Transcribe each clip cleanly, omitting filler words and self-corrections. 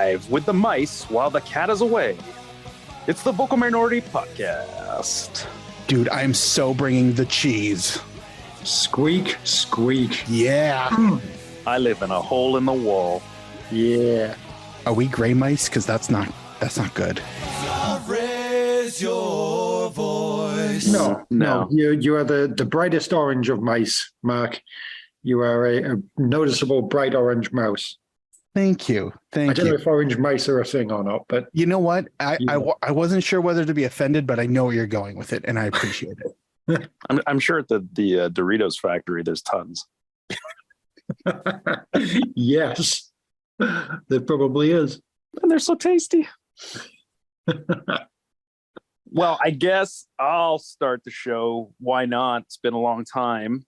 live with the mice while the cat is away. It's the Vocal Minority Podcast. Dude, I'm so bringing the cheese. Squeak, squeak. Yeah. I live in a hole in the wall. Yeah. Are we gray mice? Because that's not good. Raise your voice. No. You are the brightest orange of mice, Mark. You are a noticeable bright orange mouse. Thank you. I don't know if orange mice are a thing or not, but you know what? I wasn't sure whether to be offended, but I know where you're going with it, and I appreciate it. I'm sure at the Doritos factory, there's tons. Yes, there probably is. And they're so tasty. Well, I guess I'll start the show. Why not? It's been a long time.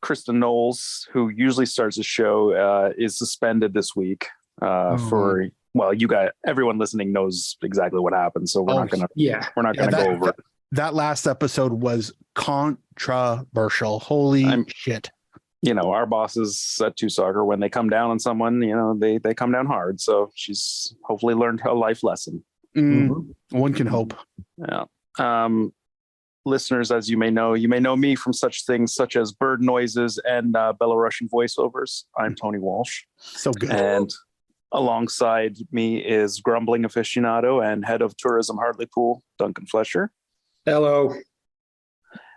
Kristin Knowles, who usually starts the show, is suspended this week for, well, you guys, everyone listening knows exactly what happened. So we're not going to go over it. That last episode was controversial. Holy shit. You know, our bosses at Two Soccer, when they come down on someone, you know, they come down hard. So she's hopefully learned a life lesson. One can hope. Yeah. Listeners, as you may know me from such things such as bird noises and Belarusian voiceovers. I'm Tony Walsh. So good. And alongside me is grumbling aficionado and head of tourism Hartlepool, Duncan Flesher. Hello.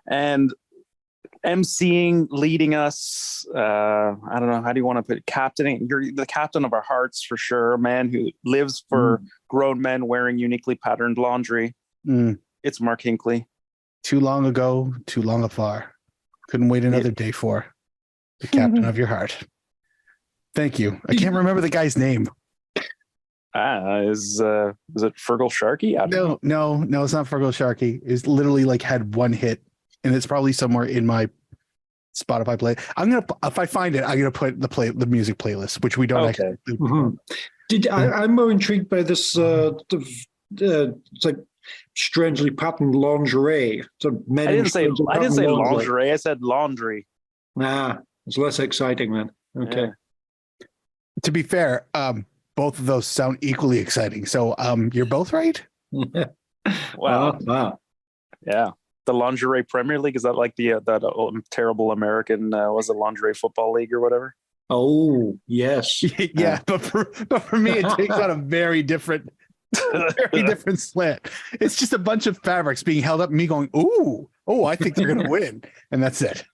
And emceeing, leading us, I don't know, how do you want to put it? Captaining. You're the captain of our hearts for sure. A man who lives for grown men wearing uniquely patterned laundry. It's Mark Hinckley. Too long ago, too long afar. Couldn't wait another day for the captain of your heart. Thank you. I can't remember the guy's name. Is it Fergal Sharkey? No, it's not Fergal Sharkey. It's literally like had one hit, and it's probably somewhere in my Spotify play. If I find it, I'm gonna put the music playlist, which we don't actually do. I'm more intrigued by this. It's like strangely patterned lingerie. So I didn't say lingerie. I said laundry. Nah, it's less exciting then. Okay. Yeah. To be fair, both of those sound equally exciting. So you're both right. Wow. Yeah. The lingerie Premier League, is that like that terrible American was it lingerie football league or whatever? Oh yes. Yeah, but for me it takes on a very different slant. It's just a bunch of fabrics being held up and me going, I think they're gonna win. And that's it.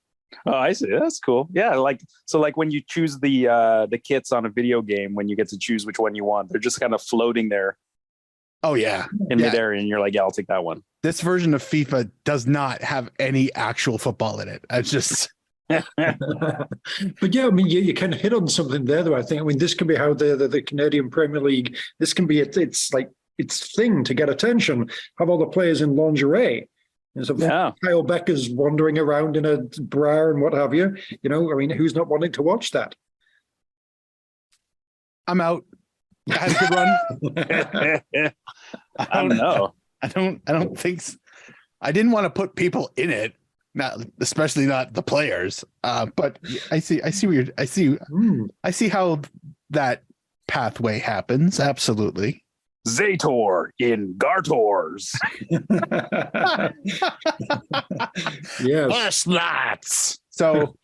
Oh, I see. That's cool. Yeah, like when you choose the kits on a video game, when you get to choose which one you want, they're just kind of floating there. Oh yeah. In midair, and you're like, yeah, I'll take that one. This version of FIFA does not have any actual football in it. It's just But yeah, I mean, you kind of hit on something there, though. I think, this can be how the Canadian Premier League. This can be its thing to get attention. Have all the players in lingerie. And so Kyle Becker's wandering around in a bra and what have you. You know, I mean, who's not wanting to watch that? I'm out. I had a good run. I don't know. I don't think so. I didn't want to put people in it. Especially not the players, but I see how that pathway happens. Absolutely. Zator in Gartors. Yes. First lots. So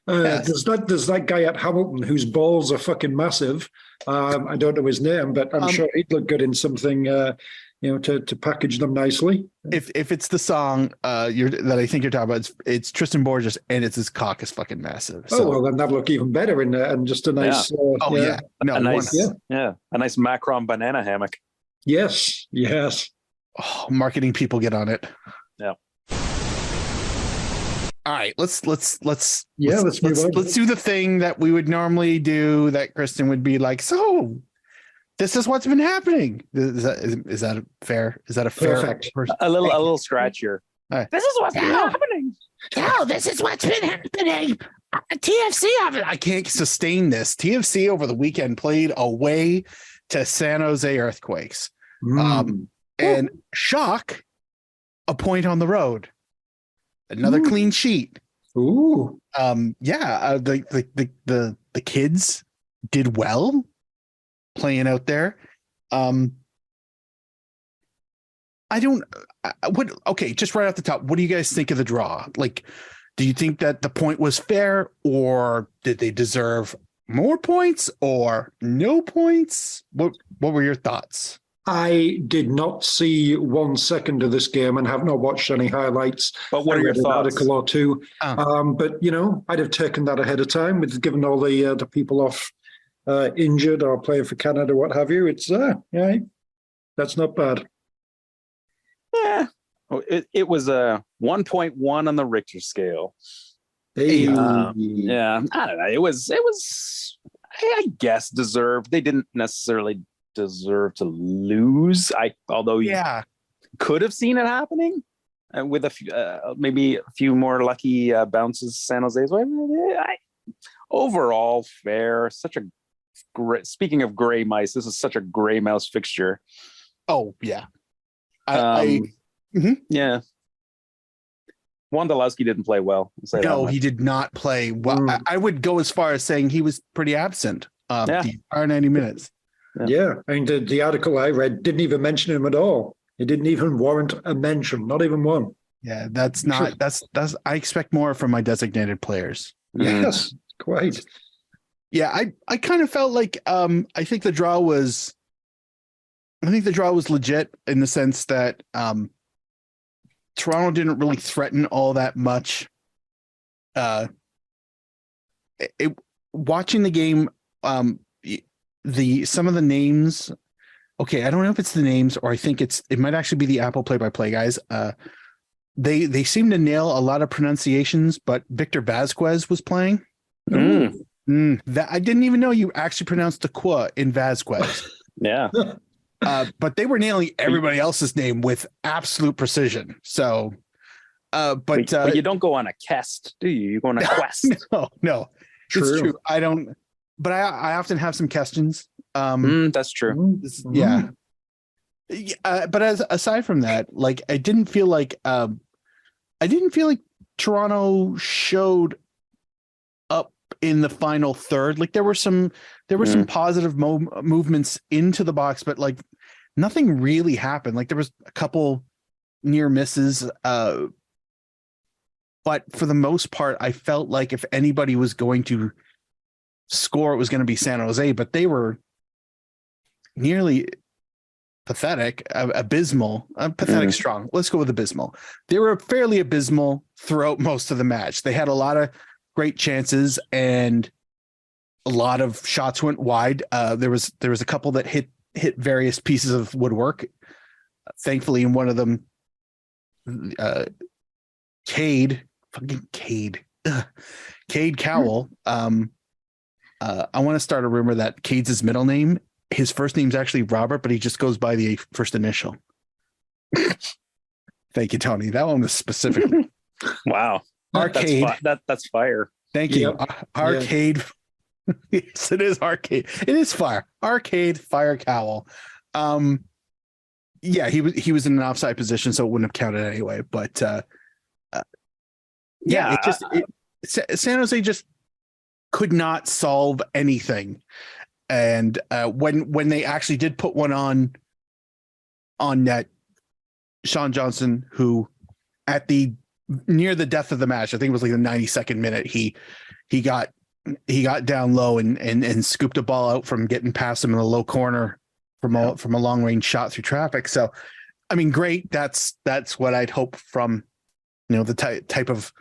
there's that guy at Hamilton whose balls are fucking massive. I don't know his name, but I'm sure he'd look good in something. To package them nicely. If it's the song that I think you're talking about, it's Tristan Borges, and it's his cock is fucking massive. So. Oh well, then that'd look even better and just a nice. A nice Macron banana hammock. Yes. Oh, marketing people get on it. Yeah. All right, let's do the thing that we would normally do. That Kristin would be like, so. This is what's been happening. Is that fair? Is that a fair? Perfect. A little scratchier. Right. This is what's been happening. No, this is what's been happening. TFC, I can't sustain this. TFC over the weekend played away to San Jose Earthquakes. And shock, a point on the road. Another clean sheet. Ooh. The kids did well playing out there. Just right off the top, what do you guys think of the draw? Like, do you think that the point was fair, or did they deserve more points or no points? What were your thoughts? I did not see 1 second of this game and have not watched any highlights. But what are your thoughts? An article or two. But I'd have taken that ahead of time, with given all the people off injured or playing for Canada, what have you. It's that's not bad. Yeah, it was a 1.1 on the Richter scale. Hey. Yeah, I don't know. It was. I guess deserved. They didn't necessarily deserve to lose. Although you could have seen it happening with maybe a few more lucky bounces. San Jose's way. Overall fair. Such a great. Speaking of gray mice, this is such a gray mouse fixture. Oh yeah. Yeah. Wondolowski didn't play well. No, he did not play well. I would go as far as saying he was pretty absent the entire 90 minutes. Yeah. I mean, the article I read didn't even mention him at all. It didn't even warrant a mention, not even one. Yeah, that's I expect more from my designated players. Yes, quite. Yeah, I kind of felt like I think the draw was legit in the sense that Toronto didn't really threaten all that much. Watching the game, some of the names. Okay, I don't know if it's the names or I think it might actually be the Apple play-by-play guys. They seem to nail a lot of pronunciations, but Victor Vasquez was playing. That I didn't even know you actually pronounced the qua in Vasquez. Yeah. But they were nailing everybody else's name with absolute precision. So, but you don't go on a quest, do you? You go on a quest. No, it's true. I don't, but I often have some questions. That's true. Yeah. But aside from that, like I didn't feel like Toronto showed up in the final third. Like there were some positive movements into the box, but like nothing really happened. Like there was a couple near misses, but for the most part, I felt like if anybody was going to score, it was going to be San Jose, but they were nearly pathetic, abysmal. Pathetic strong. Let's go with abysmal. They were fairly abysmal throughout most of the match. They had a lot of great chances and a lot of shots went wide. There was a couple that hit various pieces of woodwork. Thankfully, in one of them, Cade Cowell. I want to start a rumor that Cade's his middle name. His first name's actually Robert, but he just goes by the first initial. Thank you, Tony. That one was specifically. Wow. Arcade. That's fire. Thank you. Arcade. Yes, it is arcade. It is fire. Arcade Fire Cowell. Yeah, he was in an offside position, so it wouldn't have counted anyway. But San Jose just could not solve anything. And when they actually did put one on net, Sean Johnson, who at near the death of the match, I think it was like the 92nd minute, he got down low and scooped a ball out from getting past him in the low corner from a long range shot through traffic. So, I mean, great. That's what I'd hope from, the type of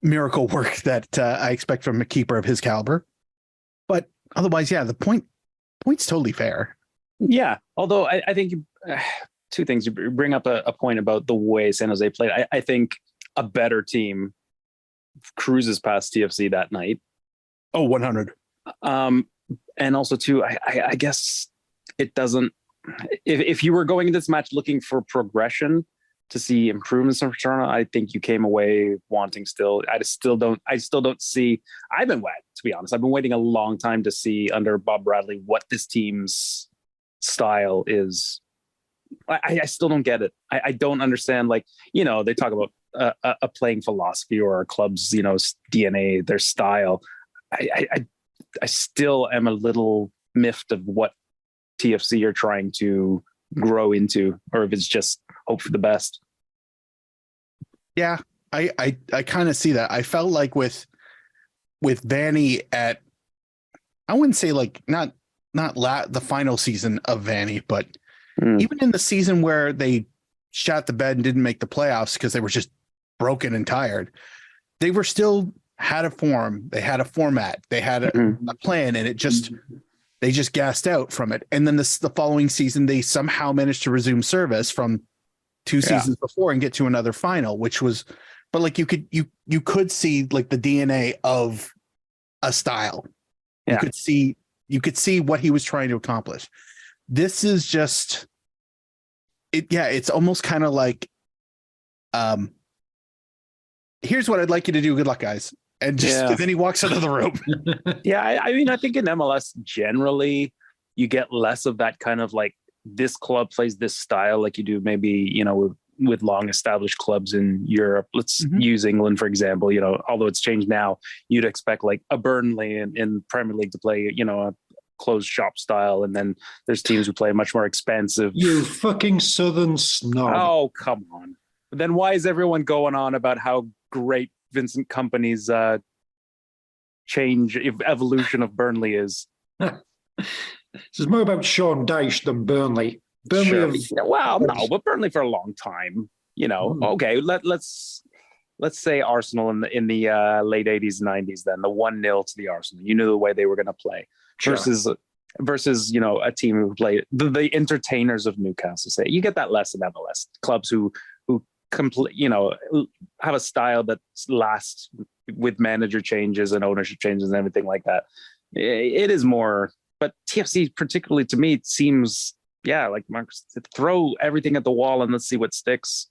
miracle work that I expect from a keeper of his caliber. But otherwise, yeah, the point's totally fair. Yeah. Although I think two things. You bring up a point about the way San Jose played. I think a better team cruises past TFC that night. Oh, 100. And also too, I guess it doesn't, if you were going into this match looking for progression to see improvements from Toronto, I think you came away wanting still. I still don't see, I've been wet, to be honest. I've been waiting a long time to see under Bob Bradley what this team's style is. I still don't get it. I don't understand. Like, they talk about a playing philosophy or a club's, DNA, their style. still am a little miffed of what TFC are trying to grow into, or if it's just hope for the best. Yeah, I kind of see that. I felt like with Vanny at, I wouldn't say like not the final season of Vanny, but even in the season where they shot the bed and didn't make the playoffs because they were just broken and tired, they were still had a form, they had a format, they had a plan, and they just gassed out from it. And then the following season, they somehow managed to resume service from 2 seasons before and get to another final, which was, but like you could see like the DNA of a style. You could see what he was trying to accomplish. This is just it. Yeah. It's almost kind of like, here's what I'd like you to do. Good luck, guys. And then he walks out of the room. I mean, I think in MLS generally you get less of that kind of like, this club plays this style like you do maybe, you know, with long established clubs in Europe. Let's use England, for example. You know, although it's changed now, you'd expect like a Burnley in Premier League to play, you know, a closed shop style. And then there's teams who play much more expensive. You fucking Southern snob. Oh, come on. But then why is everyone going on about how great Vincent Kompany's evolution of Burnley is? This is more about Sean Dyche than Burnley. Burnley no, but Burnley for a long time. You know, okay, let's say Arsenal in the late 80s, 90s, then the 1-0 to the Arsenal. You knew the way they were going to play versus you know, a team who played the entertainers of Newcastle. Say you get that less in MLS clubs who you know, have a style that lasts with manager changes and ownership changes and everything like that. It is more. But TFC, particularly to me, it seems, like Marcus, throw everything at the wall and let's see what sticks.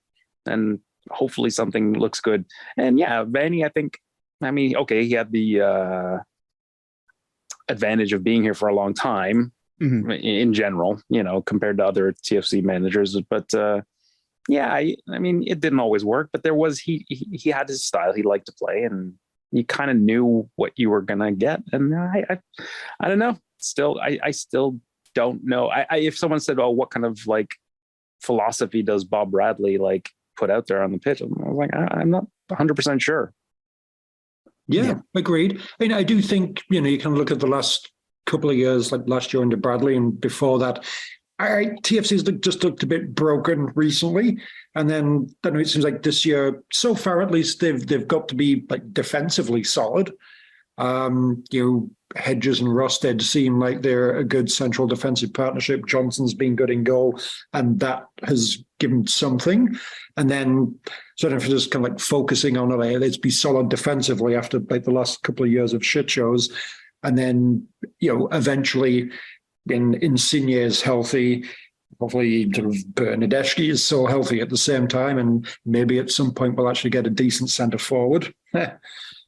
And hopefully something looks good. And Vanny, he had the advantage of being here for a long time in general, you know, compared to other TFC managers. But it didn't always work. But there was, he had his style he liked to play, and you kind of knew what you were going to get. And I don't know. I still don't know. If someone said, "Oh, what kind of like philosophy does Bob Bradley like put out there on the pitch?" I was like, I'm not 100% sure. Yeah, agreed. I mean, I do think, you know, you can look at the last couple of years, like last year under Bradley and before that. TFC's just looked a bit broken recently, and then I know it seems like this year, so far at least, they've got to be like defensively solid. Hedges and Rosted seem like they're a good central defensive partnership. Johnson's been good in goal, and that has given something. And then sort of just kind of like focusing on it, let's be solid defensively after like the last couple of years of shit shows. And then, you know, eventually Insigne is healthy. Hopefully sort of Bernadeschi is so healthy at the same time, and maybe at some point we'll actually get a decent centre forward.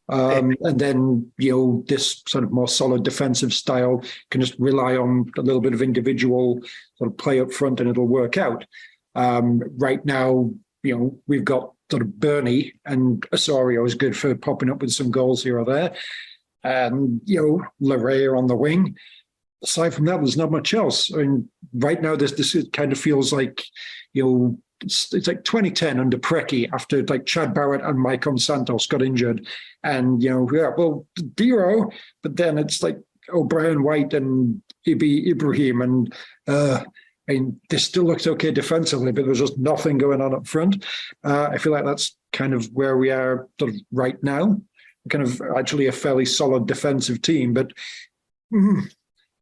And then, you know, this sort of more solid defensive style can just rely on a little bit of individual sort of play up front, and it'll work out. Right now, you know, we've got sort of Bernie, and Osorio is good for popping up with some goals here or there. And, you know, Larrea on the wing. Aside from that, there's not much else. I mean, right now, this kind of feels like, you know, it's like 2010 under Preki, after like Chad Barrett and Maicon Santos got injured. And, you know, Dero, but then it's like O'Brien White and Ibrahim. And this still looks okay defensively, but there's just nothing going on up front. I feel like that's kind of where we are sort of right now. Kind of actually a fairly solid defensive team, but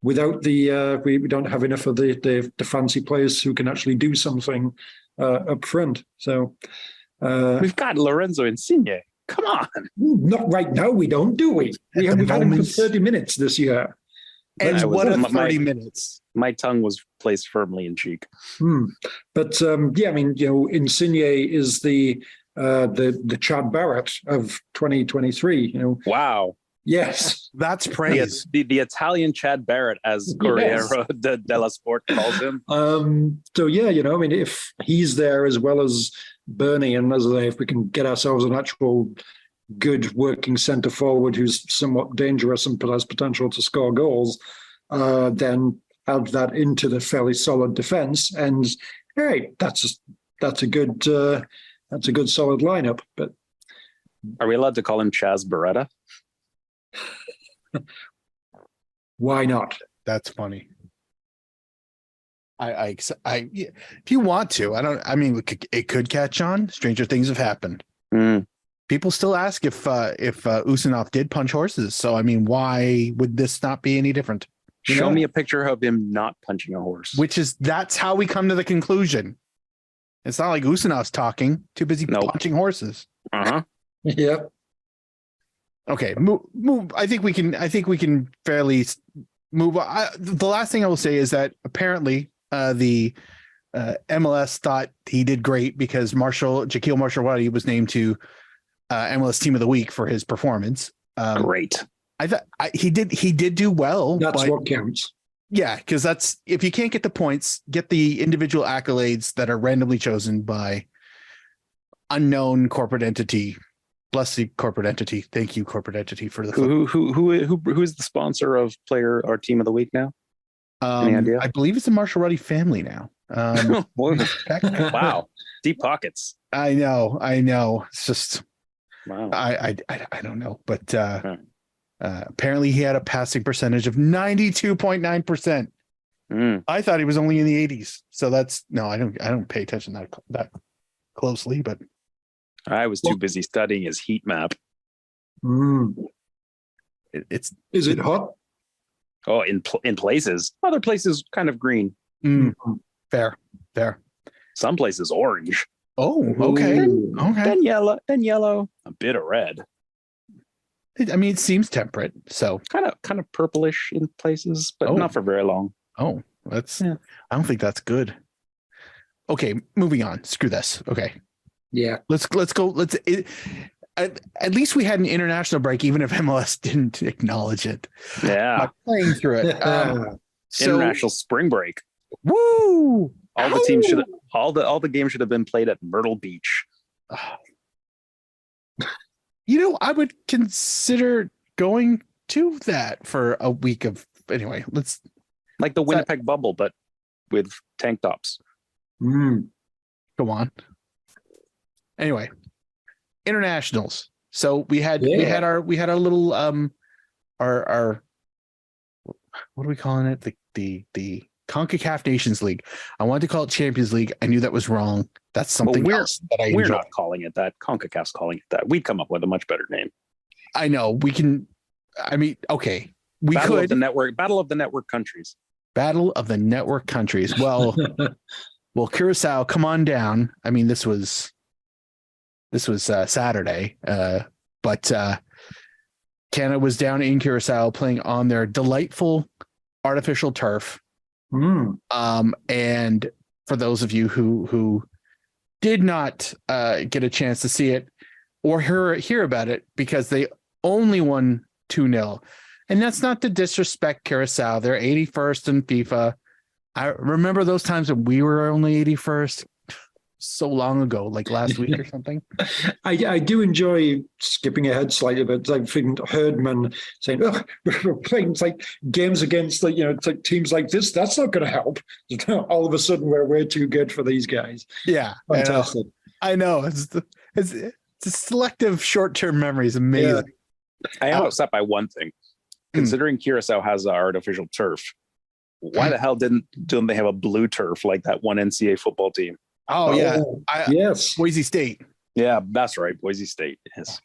without we don't have enough of the fancy players who can actually do something up front. So we've got Lorenzo Insigne. Come on. Not right now, we don't, do we? We've had him for 30 minutes this year. And what a 30 minutes. My tongue was placed firmly in cheek. But I mean, you know, Insigne is the Chad Barrett of 2023, you know. Wow. Yes. That's praise. The Italian Chad Barrett, as Corriere della Sport calls him. So, you know, I mean, if he's there as well as Bernie, and as if we can get ourselves an actual good working centre forward who's somewhat dangerous and has potential to score goals, then add that into the fairly solid defence, and all right, that's a good solid lineup. But are we allowed to call him Chaz Beretta? Why not? That's funny. If you want to, it could catch on. Stranger things have happened. People still ask if Usmanov did punch horses. So why would this not be any different? Show me a picture of him not punching a horse. That's how we come to the conclusion. It's not like Usmanov's talking, too busy punching horses. Yep. Okay, move. I think we can fairly move on. The last thing I will say is that apparently the MLS thought he did great because Jaquil Marshall-Rutty was named to MLS Team of the Week for his performance. Great. I thought he did do well. That's what counts. Yeah, because that's, if you can't get the points, get the individual accolades that are randomly chosen by unknown corporate entity. Bless the corporate entity. Thank you, corporate entity, for the who is the sponsor of Player or Team of the Week now? Any idea? I believe it's the Marshall-Rutty family now. Wow, deep pockets. I know. It's just wow. I don't know, but apparently he had a passing percentage of 92.9%. I thought he was only in the 80s. So I don't pay attention that closely, but I was too busy studying his heat map. Is it hot? Oh, in places. Other places kind of green. Fair. Some places orange. Oh, okay. Then yellow, a bit of red. It seems temperate, so kind of purplish in places, but not for very long. Oh, I don't think that's good. Okay, moving on. Screw this. Okay. Yeah. Let's go. At least we had an international break, even if MLS didn't acknowledge it. Yeah. By playing through it. International spring break. Woo! All the teams all the games should have been played at Myrtle Beach. I would consider going to that for a week of let's like the Winnipeg bubble, but with tank tops. Go on. Anyway, internationals. So we had our little our what are we calling it? The CONCACAF Nations League. I wanted to call it Champions League. I knew that was wrong. That's something else that we're not calling it that. CONCACAF's calling it that. We'd come up with a much better name. I know. We can. Okay. Battle of the network countries. Battle of the network countries. Well, Curacao, come on down. This was Saturday, but Canada was down in Curacao playing on their delightful artificial turf. And for those of you who did not get a chance to see it or hear about it, because they only won 2-0. And that's not to disrespect Curacao. They're 81st in FIFA. I remember those times when we were only 81st. So long ago, like last week or something. I do enjoy skipping ahead slightly, but like Herdman saying, "Oh, we're playing like games against it's like teams like this. That's not going to help." All of a sudden, we're way too good for these guys. Yeah, fantastic. I know. It's a selective short-term memory is amazing. Yeah. I am upset by one thing. Considering Curacao has an artificial turf, why the hell don't they have a blue turf like that one NCAA football team? Oh yeah, yes, Boise State. Yeah, that's right, Boise State. Yes,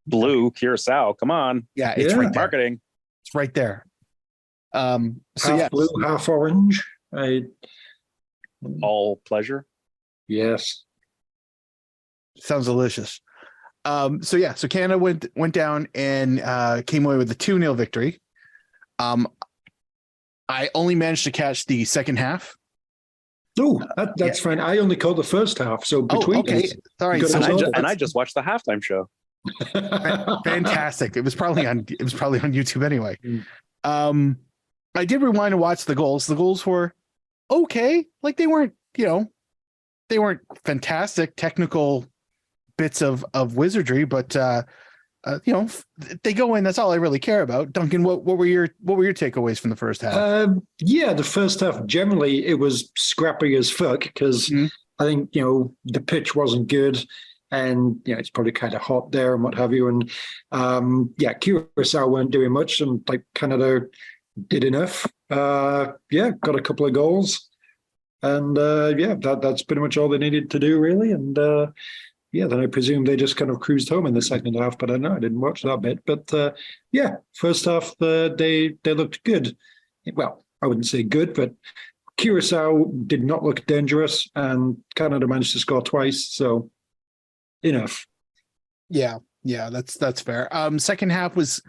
blue Curacao. Come on, it's right there. Marketing. It's right there. Half blue, half orange. All pleasure. Yes, sounds delicious. So Canada went down and came away with a 2-0 victory. I only managed to catch the second half. Oh, that's fine. I only caught the first half. So between sorry. I just watched the halftime show. Fantastic. It was probably on YouTube anyway. I did rewind and watch the goals. The goals were okay. Like they weren't fantastic technical bits of wizardry, but they go in. That's all I really care about. Duncan, what were your takeaways from the first half? The first half generally it was scrappy as fuck because I think the pitch wasn't good, and it's probably kind of hot there and what have you. And Curacao weren't doing much, and like Canada did enough. Got a couple of goals, and that's pretty much all they needed to do really. And then I presume they just kind of cruised home in the second half, but I know I didn't watch that bit. But first half they looked good. Well, I wouldn't say good, but Curacao did not look dangerous, and Canada managed to score twice, so enough. Yeah, that's fair. Second half was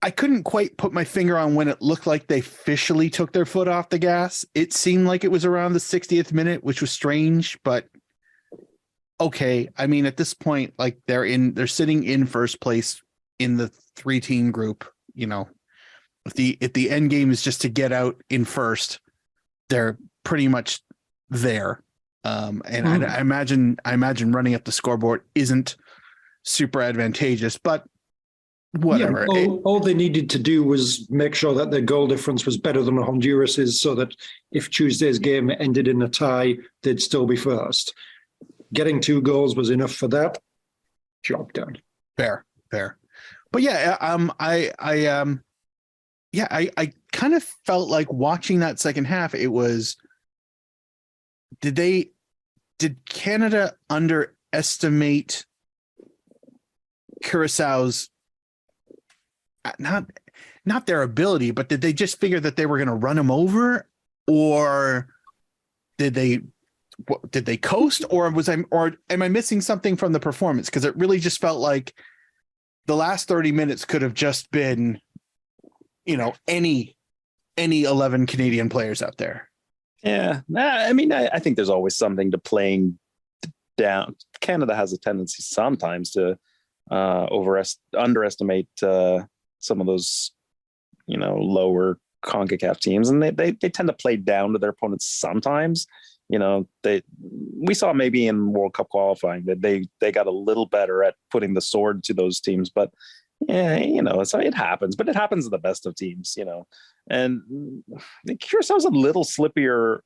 I couldn't quite put my finger on when it looked like they officially took their foot off the gas. It seemed like it was around the 60th minute, which was strange, but okay. I mean, at this point, like they're sitting in first place in the 3-team group. If the end game is just to get out in first, they're pretty much there. I imagine running up the scoreboard isn't super advantageous, but whatever. All they needed to do was make sure that their goal difference was better than Honduras's, so that if Tuesday's game ended in a tie, they'd still be first. Getting 2 goals was enough for that. Job done. Fair. But I kind of felt like watching that second half. It was, did Canada underestimate Curaçao's not their ability, but did they just figure that they were going to run them over, or did they coast, or am I missing something from the performance? Because it really just felt like the last 30 minutes could have just been, any 11 Canadian players out there. Yeah. I mean, I think there's always something to playing down. Canada has a tendency sometimes to underestimate some of those, lower CONCACAF teams, and they tend to play down to their opponents sometimes. We saw maybe in World Cup qualifying that they got a little better at putting the sword to those teams, but so it happens, but it happens to the best of teams, and Curaçao's a little slipperier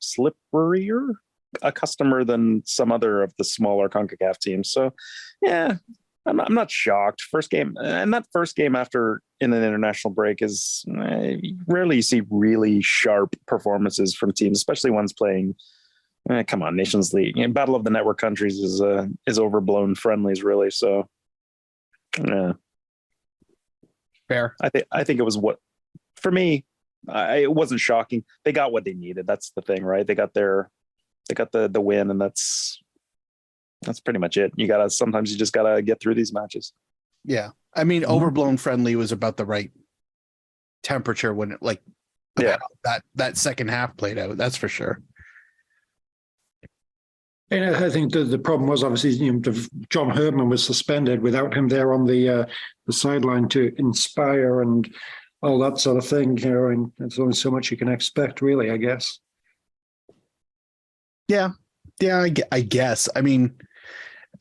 a customer than some other of the smaller CONCACAF teams. So I'm not shocked. First game, and that first game after in an international break is rarely you see really sharp performances from teams, especially ones playing. Come on, Nations League, Battle of the Network Countries is overblown friendlies, really. So, yeah, fair. I think it was for me. It wasn't shocking. They got what they needed. That's the thing, right? They got the win, and that's pretty much it. Sometimes you just gotta get through these matches. Yeah. I mean, overblown friendly was about the right temperature when that second half played out. That's for sure. And I think the problem was obviously, John Herdman was suspended. Without him there on the sideline to inspire and all that sort of thing, and there's only so much you can expect, really, I guess. Yeah, I guess. I mean,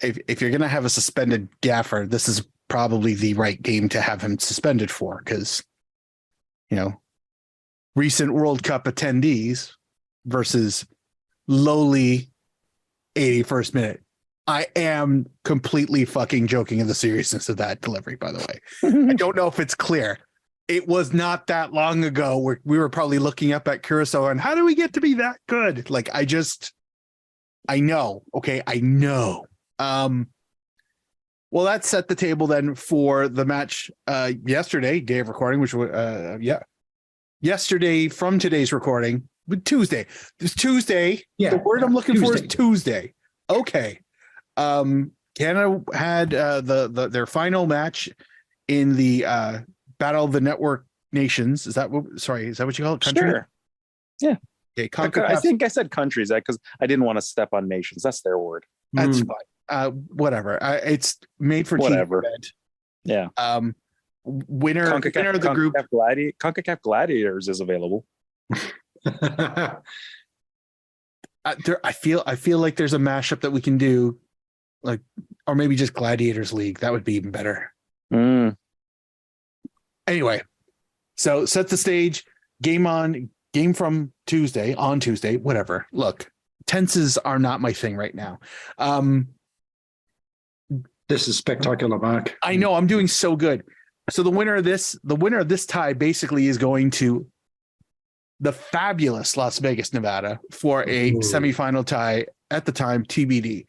if you're going to have a suspended gaffer, this is probably the right game to have him suspended for, because, recent World Cup attendees versus lowly 81st minute. I am completely fucking joking in the seriousness of that delivery, by the way. I don't know if it's clear. It was not that long ago where we were probably looking up at Curacao and how do we get to be that good? Like, I know. Okay. I know. Well, that set the table then for the match yesterday, day of recording, which was yesterday from today's recording, but Tuesday. It's Tuesday. Yeah. The word I'm looking for is Tuesday. Okay. Canada had their final match in the Battle of the Network Nations. Is that what you call it? Country? Sure. Yeah. Okay. I think I said countries because I didn't want to step on nations. That's their word. That's fine. Whatever. It's made for whatever. Team event. Yeah. Winner of the group. CONCACAF Gladiators is available. I feel like there's a mashup that we can do, like, or maybe just Gladiators League. That would be even better. Anyway, so set the stage. Game from Tuesday, whatever. Look, tenses are not my thing right now. This is spectacular, Mark. I know I'm doing so good. So the winner of this tie basically is going to the fabulous Las Vegas, Nevada for a semifinal tie at the time TBD.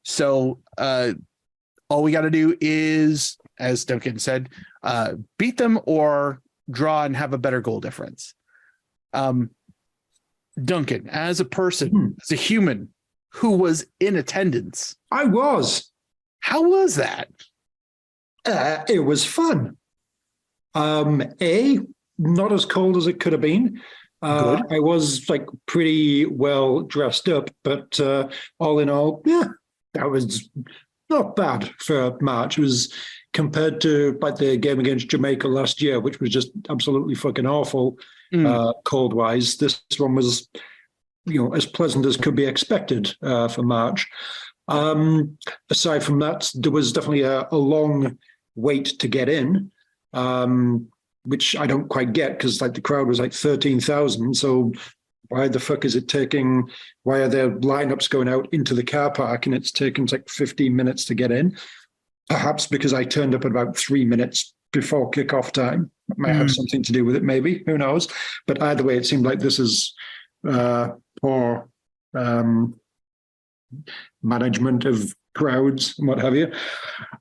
So all we got to do is, as Duncan said, beat them or draw and have a better goal difference. Duncan, as a person, as a human who was in attendance, I was. How was that? It was fun. Not as cold as it could have been. Good. I was like pretty well dressed up, but all in all, yeah, that was not bad for March. It was compared to like the game against Jamaica last year, which was just absolutely fucking awful, cold wise. This one was, as pleasant as could be expected for March. Aside from that, there was definitely a long wait to get in, which I don't quite get because like the crowd was like 13,000. So why the fuck is it taking? Why are there lineups going out into the car park and it's taken like 15 minutes to get in? Perhaps because I turned up at about 3 minutes before kickoff time. It might have something to do with it, maybe. Who knows? But either way, it seemed like this is poor management of crowds and what have you.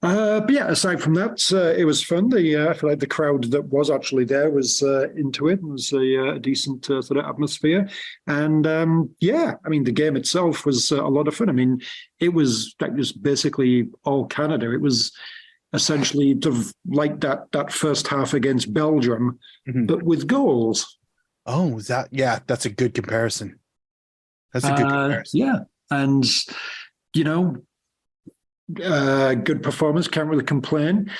But yeah, aside from that, it was fun. I feel like the crowd that was actually there was into it. It was a decent sort of atmosphere. And yeah, I mean, the game itself was a lot of fun. I mean, it was like just basically all Canada. It was essentially sort of like that first half against Belgium, but with goals. Oh, that's a good comparison. That's a good comparison. Yeah. And, good performance, can't really complain.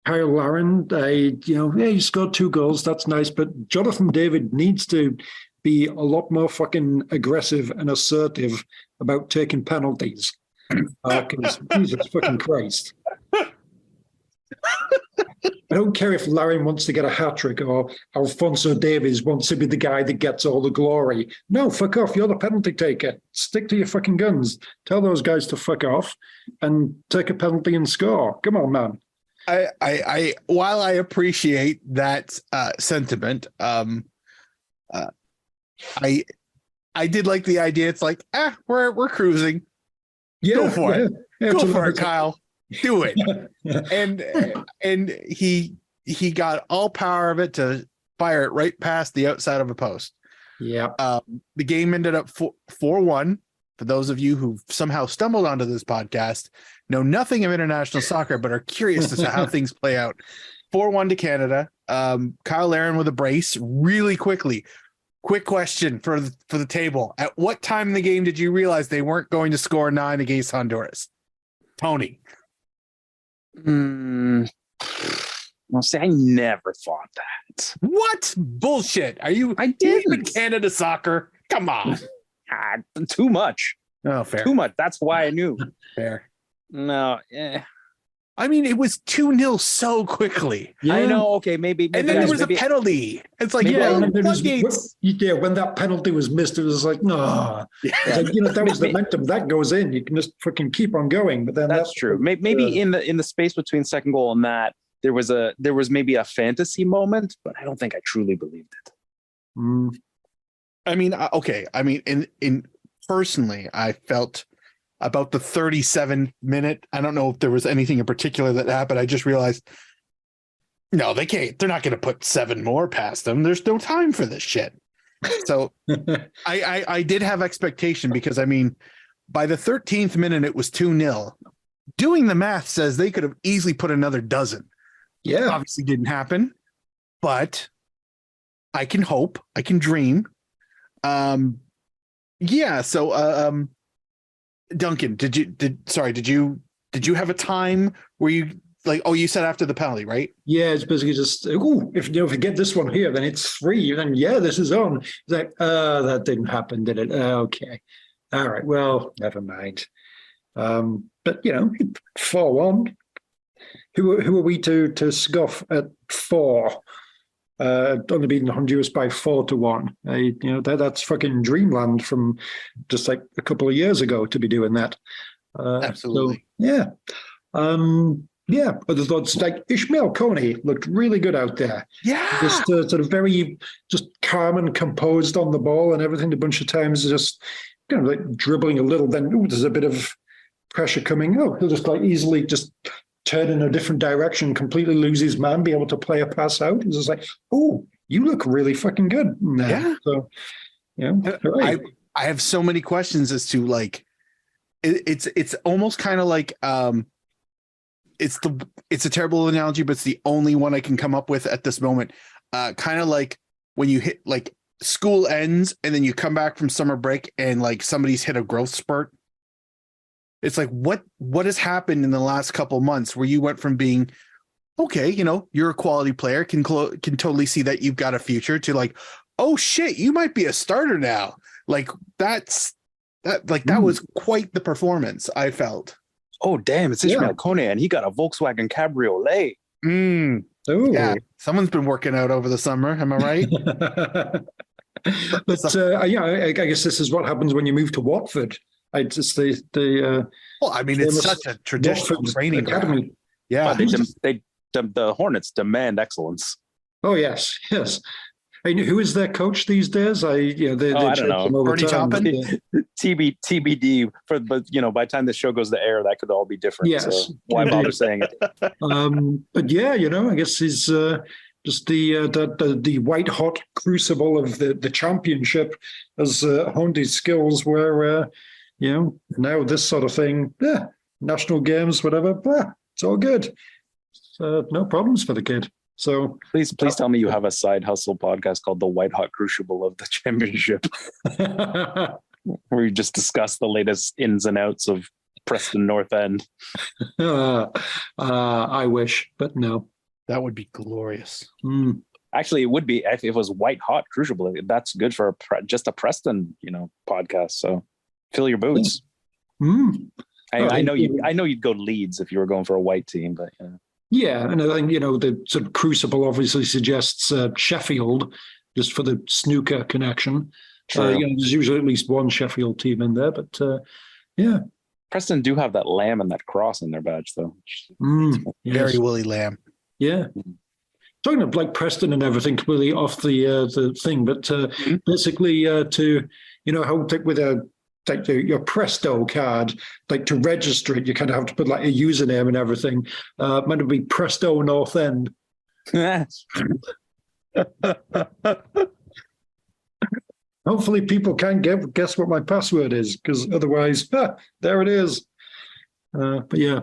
Kyle Larin, he scored 2 goals, that's nice, but Jonathan David needs to be a lot more fucking aggressive and assertive about taking penalties. Because Jesus fucking Christ. I don't care if Larin wants to get a hat-trick or Alphonso Davies wants to be the guy that gets all the glory. No, fuck off. You're the penalty taker. Stick to your fucking guns. Tell those guys to fuck off and take a penalty and score. Come on, man. I while I appreciate that sentiment, I did like the idea. It's like, we're cruising. Yeah, go for it. Yeah, go for it, Kyle. Do it. and he got all power of it to fire it right past the outside of a post. Yeah. The game ended up 4-1. For those of you who somehow stumbled onto this podcast, know nothing of international soccer, but are curious as to how things play out. 4-1 to Canada. Kyle Larin with a brace really quickly. Quick question for the table. At what time in the game did you realize they weren't going to score 9 against Honduras? Tony. Well, see, I never thought that. What bullshit? Are you? I didn't. Canada soccer. Come on. Too much. Oh, fair. Too much. That's why I knew. Fair. No. I mean, it was 2-0 so quickly. Yeah. I know. Okay, maybe. And then there was a penalty. It's like, when that penalty was missed, it was like, no. Yeah. Like, that was the momentum. That goes in. You can just fucking keep on going. But then that's true. Maybe in the space between second goal and that, there was maybe a fantasy moment, but I don't think I truly believed it. I mean, okay. I mean, in personally, I felt about the 37th minute. I don't know if there was anything in particular that happened. I just realized, no, they can't. They're not going to put 7 more past them. There's no time for this shit. So I did have expectation because, I mean, by the 13th minute, it was 2-0. Doing the math says they could have easily put another dozen. Yeah. Obviously didn't happen, but I can hope. I can dream. Yeah. So, Duncan, did you have a time where you like, you said after the penalty, right? Yeah, it's basically just, if you get this one here, then it's 3. Then, yeah, this is on. It's like, that didn't happen, did it? Okay. All right. Well, never mind. But 4-1. Who are we to scoff at 4? Only beating Honduras by 4-1. That's fucking dreamland from just like a couple of years ago to be doing that. Absolutely. So, yeah. Other thoughts like Ishmael Coney looked really good out there. Yeah. Just sort of very just calm and composed on the ball and everything. A bunch of times just like dribbling a little. Then there's a bit of pressure coming. He'll just like easily just turn in a different direction, completely lose his man, be able to play a pass out. It's just like, oh, you look really fucking good. Yeah. So, I have so many questions as to like, it's almost kind of like, it's a terrible analogy, but it's the only one I can come up with at this moment. Kind of like when you hit like school ends and then you come back from summer break and like somebody's hit a growth spurt. It's like, what has happened in the last couple months where you went from being, okay, you're a quality player, can totally see that you've got a future, to like, oh shit, you might be a starter now. Like that was quite the performance I felt. Oh, damn, it's Ishmael Coney, and he got a Volkswagen Cabriolet. Yeah, someone's been working out over the summer. Am I right? But I guess this is what happens when you move to Watford. It's it's such a traditional Watford's training academy. ground. Yeah, The Hornets demand excellence. Oh yes. I mean, who is their coach these days? I don't know. Bernie Taupin? TBD. But by the time the show goes to air, that could all be different. Yes. So why bother saying it? But yeah, I guess he's just the white hot crucible of the championship has honed his skills. Where now this sort of thing, national games, whatever, it's all good. No problems for the kid. So please tell me you have a side hustle podcast called The White Hot Crucible of the Championship, where you just discuss the latest ins and outs of Preston North End. I wish, but no. That would be glorious. Actually, it would be if it was White Hot Crucible. That's good for just a Preston, podcast. So fill your boots. I know you'd go Leeds if you were going for a white team, but Yeah, and I think the sort of crucible obviously suggests Sheffield, just for the snooker connection. There's usually at least one Sheffield team in there, but yeah. Preston do have that lamb and that cross in their badge, though. Very woolly lamb. Yeah. Talking of like Preston and everything, completely off the thing, but basically to how with your Presto card, like to register it, you kind of have to put like a username and everything. Might be Presto North End. Hopefully people can't guess what my password is, because otherwise, there it is. But yeah.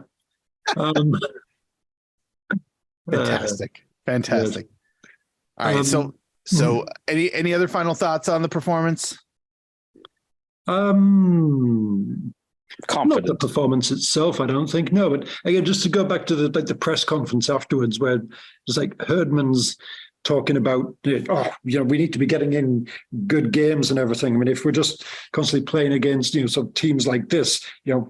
Fantastic. Good. All right. So any other final thoughts on the performance? Confident. Not the performance itself, I don't think. No, but again, just to go back to the press conference afterwards, where it's like Herdman's talking about, we need to be getting in good games and everything. I mean, if we're just constantly playing against, some teams like this,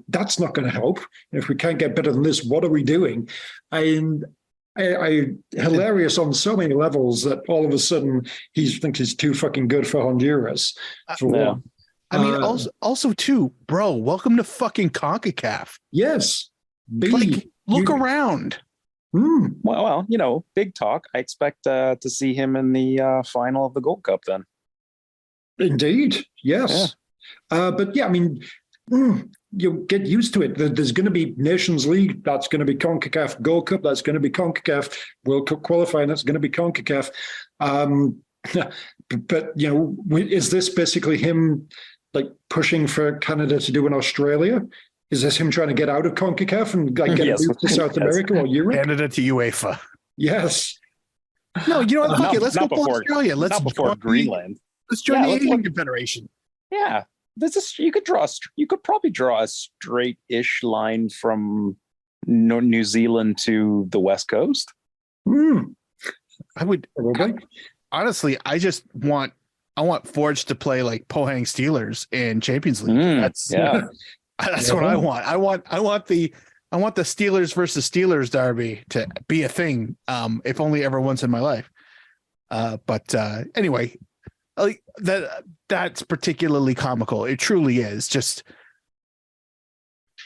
that's not going to help. If we can't get better than this, what are we doing? And I hilarious on so many levels that all of a sudden he thinks he's too fucking good for Honduras. I mean, also too, bro, welcome to fucking CONCACAF. Yes. Look around. Well, big talk. I expect to see him in the final of the Gold Cup then. Indeed. Yes. Yeah. But yeah, I mean, you get used to it. There's going to be Nations League. That's going to be CONCACAF. Gold Cup. That's going to be CONCACAF. World Cup qualifying. That's going to be CONCACAF. But is this basically him like pushing for Canada to do in Australia? Is this him trying to get out of CONCACAF and like get moved to South America or Europe? Canada to UEFA. Yes. No, fuck it. Let's go to Australia. Not before Greenland. Let's join the Asian Confederation. Yeah. You could probably draw a straight-ish line from New Zealand to the West Coast. I would honestly, I just want want Forge to play like Pohang Steelers in Champions League. That's what I want. I want the Steelers versus Steelers derby to be a thing, if only ever once in my life. But anyway, like that's particularly comical. It truly is. Just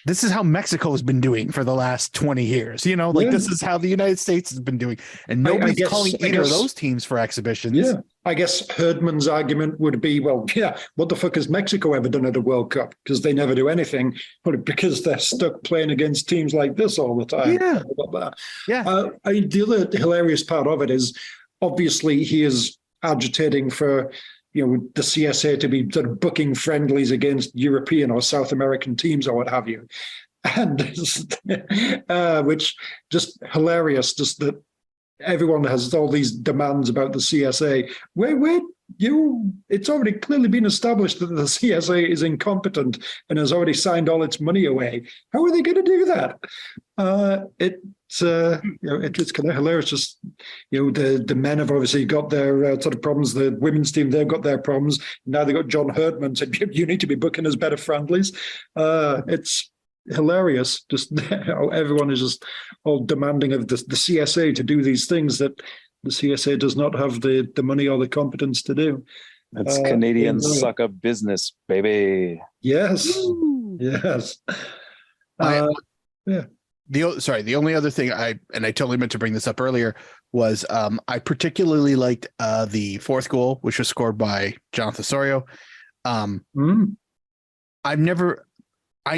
this is how Mexico's been doing for the last 20 years. You know, like this is how the United States has been doing, and nobody's calling either of those teams for exhibitions. Yeah, I guess Herdman's argument would be, well, yeah, what the fuck has Mexico ever done at the World Cup? Because they never do anything, but because they're stuck playing against teams like this all the time. The other hilarious part of it is, obviously, he is agitating for, the CSA to be sort of booking friendlies against European or South American teams or what have you. And which just hilarious, just that everyone has all these demands about the CSA. It's already clearly been established that the CSA is incompetent and has already signed all its money away. How are they going to do that? It's kind of hilarious. Just the men have obviously got their sort of problems. The women's team, they've got their problems. Now they've got John Herdman said, you need to be booking us better friendlies. It's hilarious. Just how everyone is just all demanding of the CSA to do these things that the CSA does not have the money or the competence to do. That's Canadian suck up business, baby. Yes. Yes. The only other thing I totally meant to bring this up earlier was I particularly liked the fourth goal, which was scored by Jonathan Osorio. I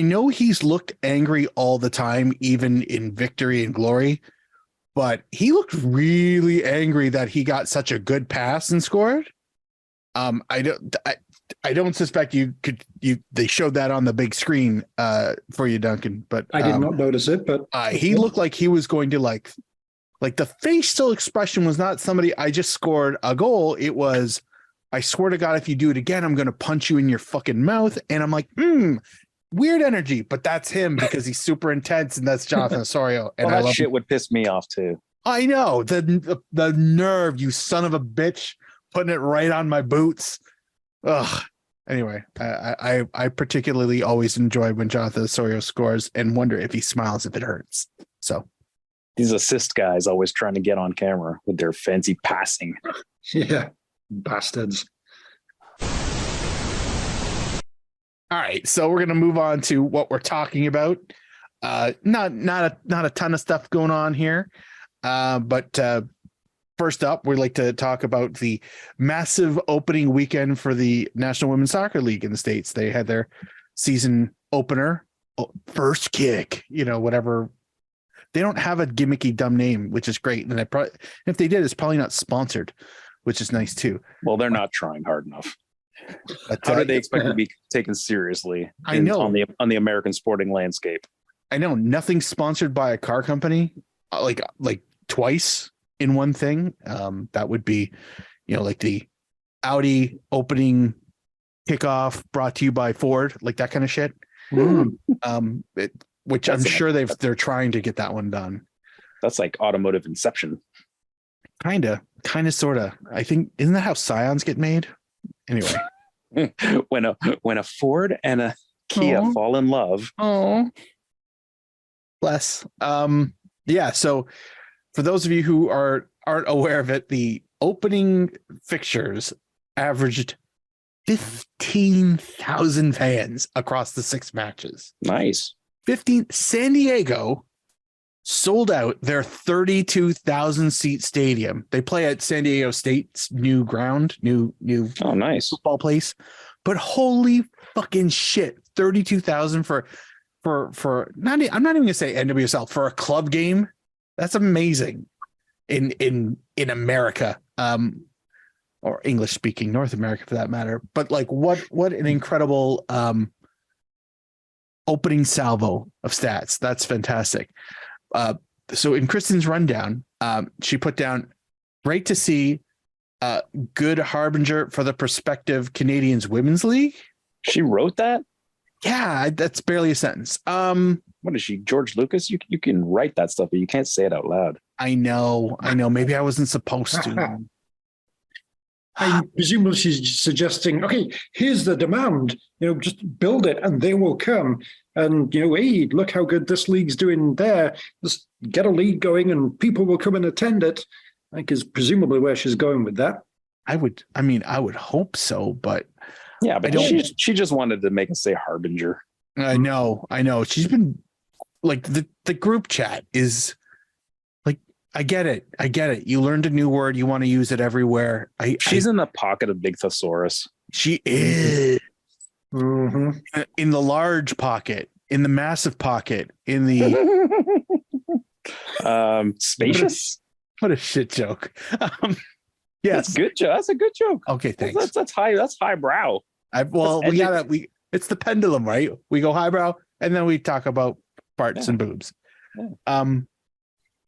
know he's looked angry all the time, even in victory and glory, but he looked really angry that he got such a good pass and scored. I don't suspect they showed that on the big screen for you, Duncan, but I did not notice it, but he looked like he was going to like the facial expression was not somebody, I just scored a goal. It was, I swear to God, if you do it again, I'm going to punch you in your fucking mouth. And I'm like, weird energy, but that's him because he's super intense, and that's Jonathan Osorio. And that shit would piss me off too. I know the nerve, you son of a bitch, putting it right on my boots. Ugh. Anyway, I particularly always enjoy when Jonathan Osorio scores and wonder if he smiles if it hurts. So these assist guys always trying to get on camera with their fancy passing. Yeah, bastards. All right, so we're gonna move on to what we're talking about. Not a ton of stuff going on here, but first up, we'd like to talk about the massive opening weekend for the National Women's Soccer League in the States. They had their season opener, first kick, whatever. They don't have a gimmicky dumb name, which is great. And if they did, it's probably not sponsored, which is nice too. Well, they're not trying hard enough. But, how did they expect to be taken seriously on the American sporting landscape? I know nothing sponsored by a car company, like twice in one thing. That would be, like the Audi opening kickoff brought to you by Ford, like that kind of shit. Which I'm sure they're trying to get that one done. That's like automotive inception. Kind of, sort of. I think, isn't that how Scions get made? Anyway, when a Ford and a Kia fall in love. Oh, bless. Yeah. So for those of you who aren't aware of it, the opening fixtures averaged 15,000 fans across the 6 matches. Nice. San Diego sold out their 32,000 seat stadium. They play at San Diego State's new ground, new nice football place. But holy fucking shit, 32,000 for I'm not even gonna say NWSL, for a club game. That's amazing in America, or English speaking North America for that matter. But like what an incredible opening salvo of stats. That's fantastic. So in Kristin's rundown, she put down, great to see good harbinger for the prospective Canadians Women's League. She wrote that? Yeah, that's barely a sentence. What is she, George Lucas? You can write that stuff, but you can't say it out loud. I know. Maybe I wasn't supposed to. And presumably she's suggesting, okay, here's the demand, just build it and they will come. And, hey, look how good this league's doing there. Just get a league going and people will come and attend it. I think is presumably where she's going with that. I would hope so, but yeah, but she just wanted to make us say harbinger. I know. She's been like the group chat is like, I get it. You learned a new word. You want to use it everywhere. She's in the pocket of Big Thesaurus. She is in the large pocket, in the massive pocket, in the spacious. What a shit joke. Yes, good joke. That's a good joke. Okay, thanks. That's high. That's highbrow. It's the pendulum, right? We go highbrow, and then we talk about farts and boobs.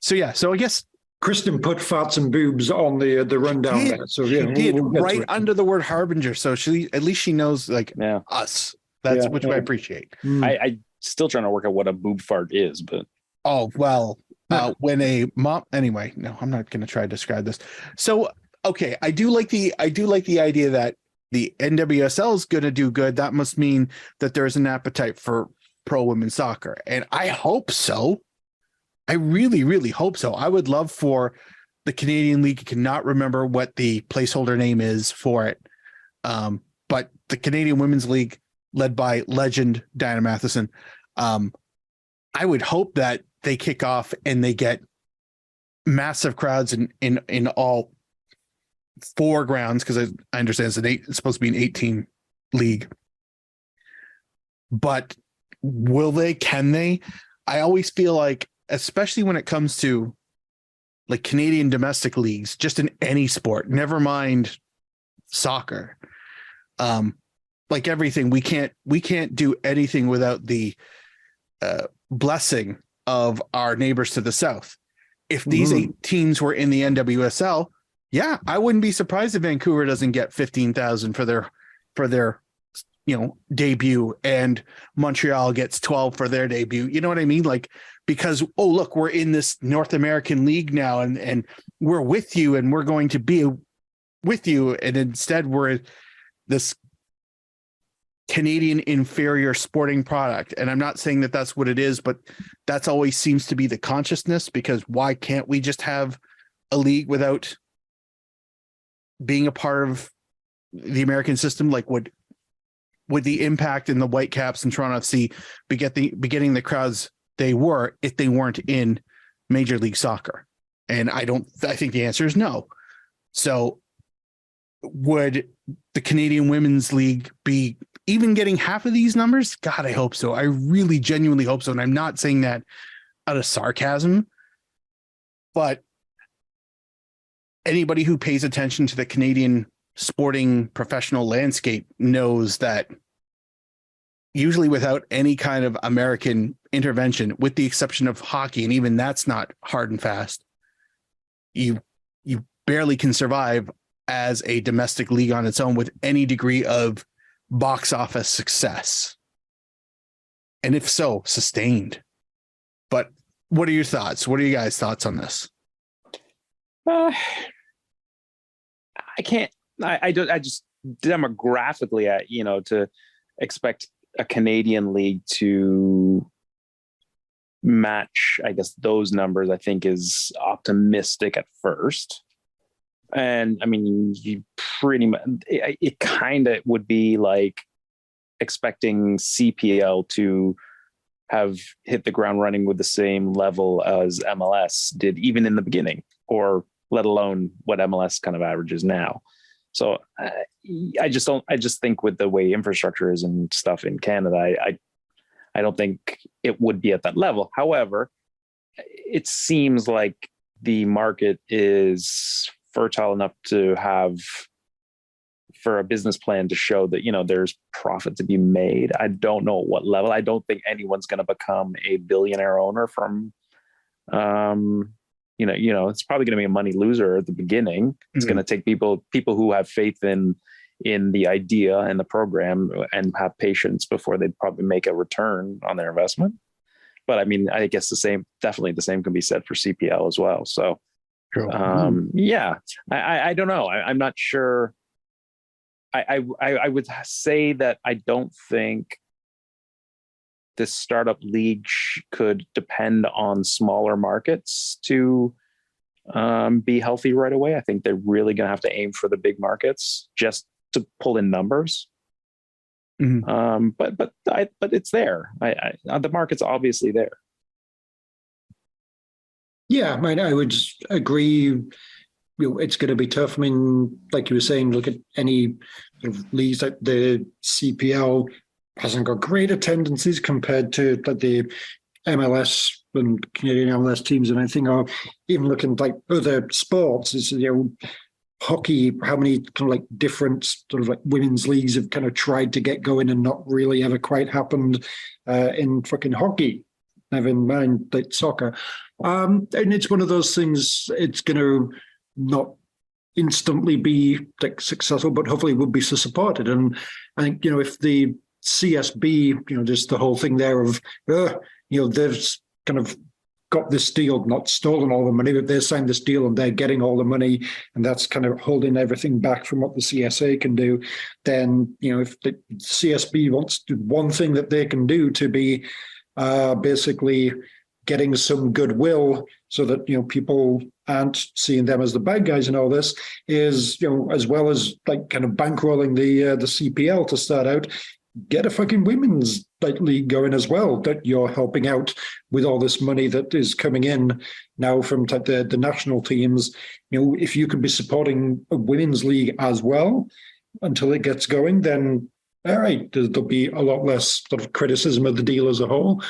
Yeah. So I guess Kristin put farts and boobs on the rundown there. So right under the word harbinger. So at least she knows us. That's which I appreciate. I still trying to work out what a boob fart is, but when a mom. Anyway, no, I'm not going to try to describe this. So okay, I do like the idea that the NWSL is going to do good. That must mean that there's an appetite for pro women's soccer, and I hope so. I really, really hope so. I would love for the Canadian League. I cannot remember what the placeholder name is for it, but the Canadian Women's League, led by legend Diana Matheson, I would hope that they kick off and they get massive crowds in all four grounds, because I understand it's supposed to be an 18 league. But will they? Can they? I always feel like, especially when it comes to like Canadian domestic leagues, just in any sport, never mind soccer, like everything, we can't do anything without the blessing of our neighbors to the south. If these 8 teams were in the NWSL, I wouldn't be surprised if Vancouver doesn't get 15,000 for their debut, and Montreal gets 12 for their debut. You know what I mean? Like, because, oh, look, we're in this North American league now, and we're with you, and we're going to be with you. And instead we're this Canadian inferior sporting product. And I'm not saying that that's what it is, but that's always seems to be the consciousness, because why can't we just have a league without being a part of the American system? Like, would the Impact and the Whitecaps and Toronto FC be getting the crowds they were if they weren't in Major League Soccer? And I think the answer is no. So would the Canadian Women's League be even getting half of these numbers? God, I hope so. I really genuinely hope so. And I'm not saying that out of sarcasm, but anybody who pays attention to the Canadian sporting professional landscape knows that usually without any kind of American intervention, with the exception of hockey, and even that's not hard and fast, you barely can survive as a domestic league on its own with any degree of box office success. And if so, sustained. But what are your thoughts? What are you guys' thoughts on this? I just demographically, to expect a Canadian league to match, I guess, those numbers, I think is optimistic at first. And I mean, you pretty much, it kind of would be like expecting CPL to have hit the ground running with the same level as MLS did, even in the beginning, or let alone what MLS kind of averages now. So I just think with the way infrastructure is and stuff in Canada, I don't think it would be at that level. However, it seems like the market is fertile enough to have, for a business plan to show that, there's profit to be made. I don't know at what level. I don't think anyone's going to become a billionaire owner from, it's probably going to be a money loser at the beginning. It's going to take people who have faith in the idea and the program and have patience before they'd probably make a return on their investment. But I mean, I guess definitely the same can be said for CPL as well. So, I don't know. I'm not sure I would say that I don't think this startup league could depend on smaller markets to be healthy right away. I think they're really going to have to aim for the big markets just to pull in numbers. Mm-hmm. But it's there. The market's obviously there. Yeah, I mean, I would agree. It's going to be tough. I mean, like you were saying, look at any sort of leagues like the CPL hasn't got great attendances compared to like the MLS and Canadian MLS teams, and I think, or even looking like other sports, is hockey. How many kind of like different sort of like women's leagues have kind of tried to get going and not really ever quite happened in fucking hockey. Never mind like soccer. And it's one of those things. It's going to not instantly be like successful, but hopefully will be supported. And I think, if the CSB, just the whole thing there of, they've kind of got this deal, not stolen all the money, but they signed this deal and they're getting all the money, and that's kind of holding everything back from what the CSA can do. Then, if the CSB wants to do one thing that they can do to be basically getting some goodwill so that, people aren't seeing them as the bad guys and all this, is, as well as like kind of bankrolling the CPL to start out, get a fucking women's league going as well, that you're helping out with all this money that is coming in now from the national teams. If you could be supporting a women's league as well until it gets going, then all right, there'll be a lot less sort of criticism of the deal as a whole.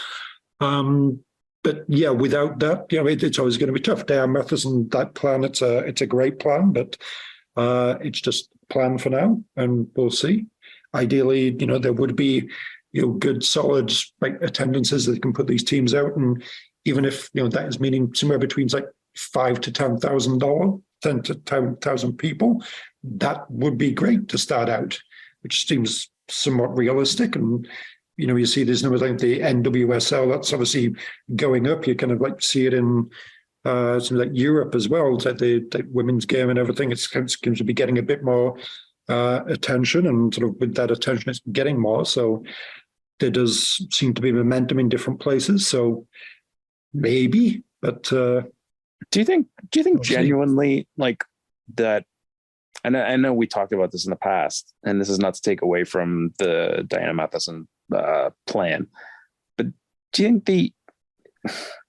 But yeah, without that, it's always going to be tough. Darren Matheson, that plan, it's a great plan, but it's just a plan for now, and we'll see. Ideally, there would be, good solid attendances that can put these teams out, and even if that is meaning somewhere between like $5,000 to $10,000 people, that would be great to start out, which seems somewhat realistic. And you see these numbers like the NWSL, that's obviously going up. You kind of see it in something like Europe as well. It's like the women's game and everything. It seems to be getting a bit more attention, and sort of with that attention, it's getting more. So there does seem to be momentum in different places. So maybe, but do you think genuinely like that? I know we talked about this in the past, and this is not to take away from the Diana Matheson plan, but do you think the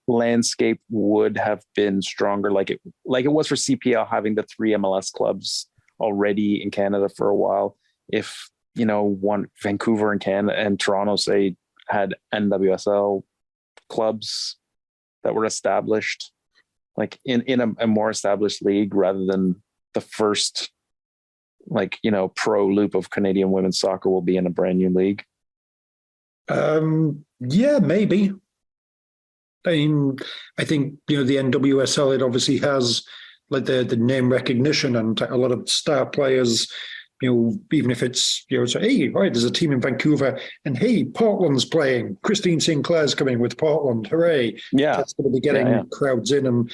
landscape would have been stronger, like it was for CPL having the 3 MLS clubs already in Canada for a while, if one Vancouver and Canada and Toronto say had NWSL clubs that were established like in a more established league rather than the first pro loop of Canadian women's soccer will be in a brand new league? Yeah, maybe. I mean, I think, the NWSL, it obviously has like the name recognition and a lot of star players, even if it's, so, hey, right, there's a team in Vancouver and hey, Portland's playing. Kristin Sinclair's coming with Portland. Hooray. Yeah. That's going to be getting crowds in, and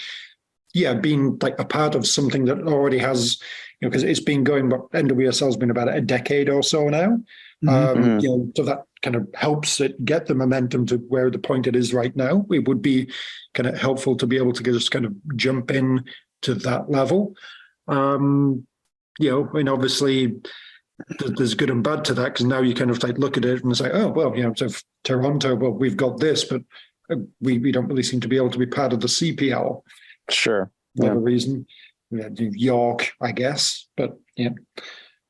being like a part of something that already has, because it's been going, but NWSL's been about a decade or so now. So that kind of helps it get the momentum to where the point it is right now. It would be kind of helpful to be able to just kind of jump in to that level. Obviously there's good and bad to that, because now you kind of look at it and say, oh, well, so Toronto, well, we've got this, but we don't really seem to be able to be part of the CPL. Sure. For whatever reason. New York, I guess, but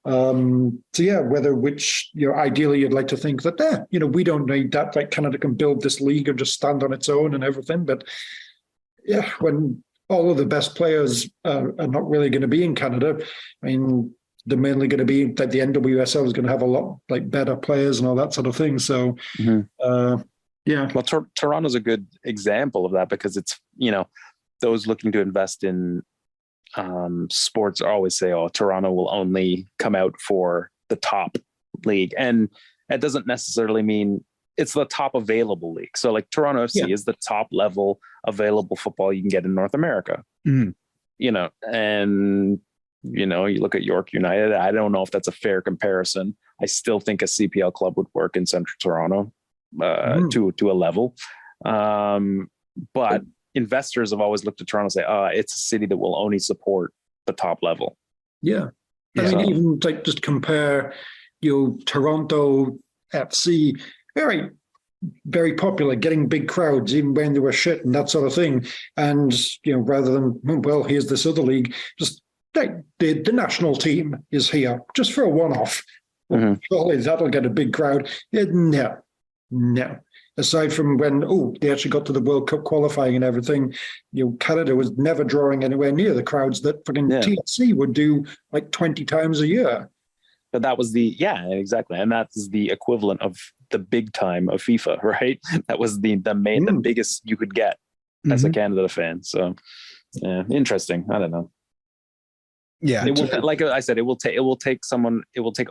whether which ideally you'd like to think that we don't need that, like Canada can build this league and just stand on its own and everything, but when all of the best players are not really going to be in Canada, I mean, they're mainly going to be that the NWSL is going to have a lot better players and all that sort of thing. So well, Toronto's a good example of that, because it's those looking to invest in sports always say, oh, Toronto will only come out for the top league. And it doesn't necessarily mean it's the top available league. So like Toronto FC is the top level available football you can get in North America, and You look at York United. I don't know if that's a fair comparison. I still think a CPL club would work in Central Toronto to a level. But investors have always looked at Toronto and say, it's a city that will only support the top level. Yeah. I mean, even like just compare Toronto FC, very, very popular, getting big crowds, even when they were shit and that sort of thing. And, rather than, well, here's this other league, just the national team is here just for a one-off. Well, surely that'll get a big crowd. No. Aside from when, they actually got to the World Cup qualifying and everything, Canada was never drawing anywhere near the crowds that fucking TFC would do like 20 times a year. But that was exactly. And that's the equivalent of the big time of FIFA, right? That was the biggest you could get as a Canada fan. So interesting. I don't know. Yeah. Like I said, it will take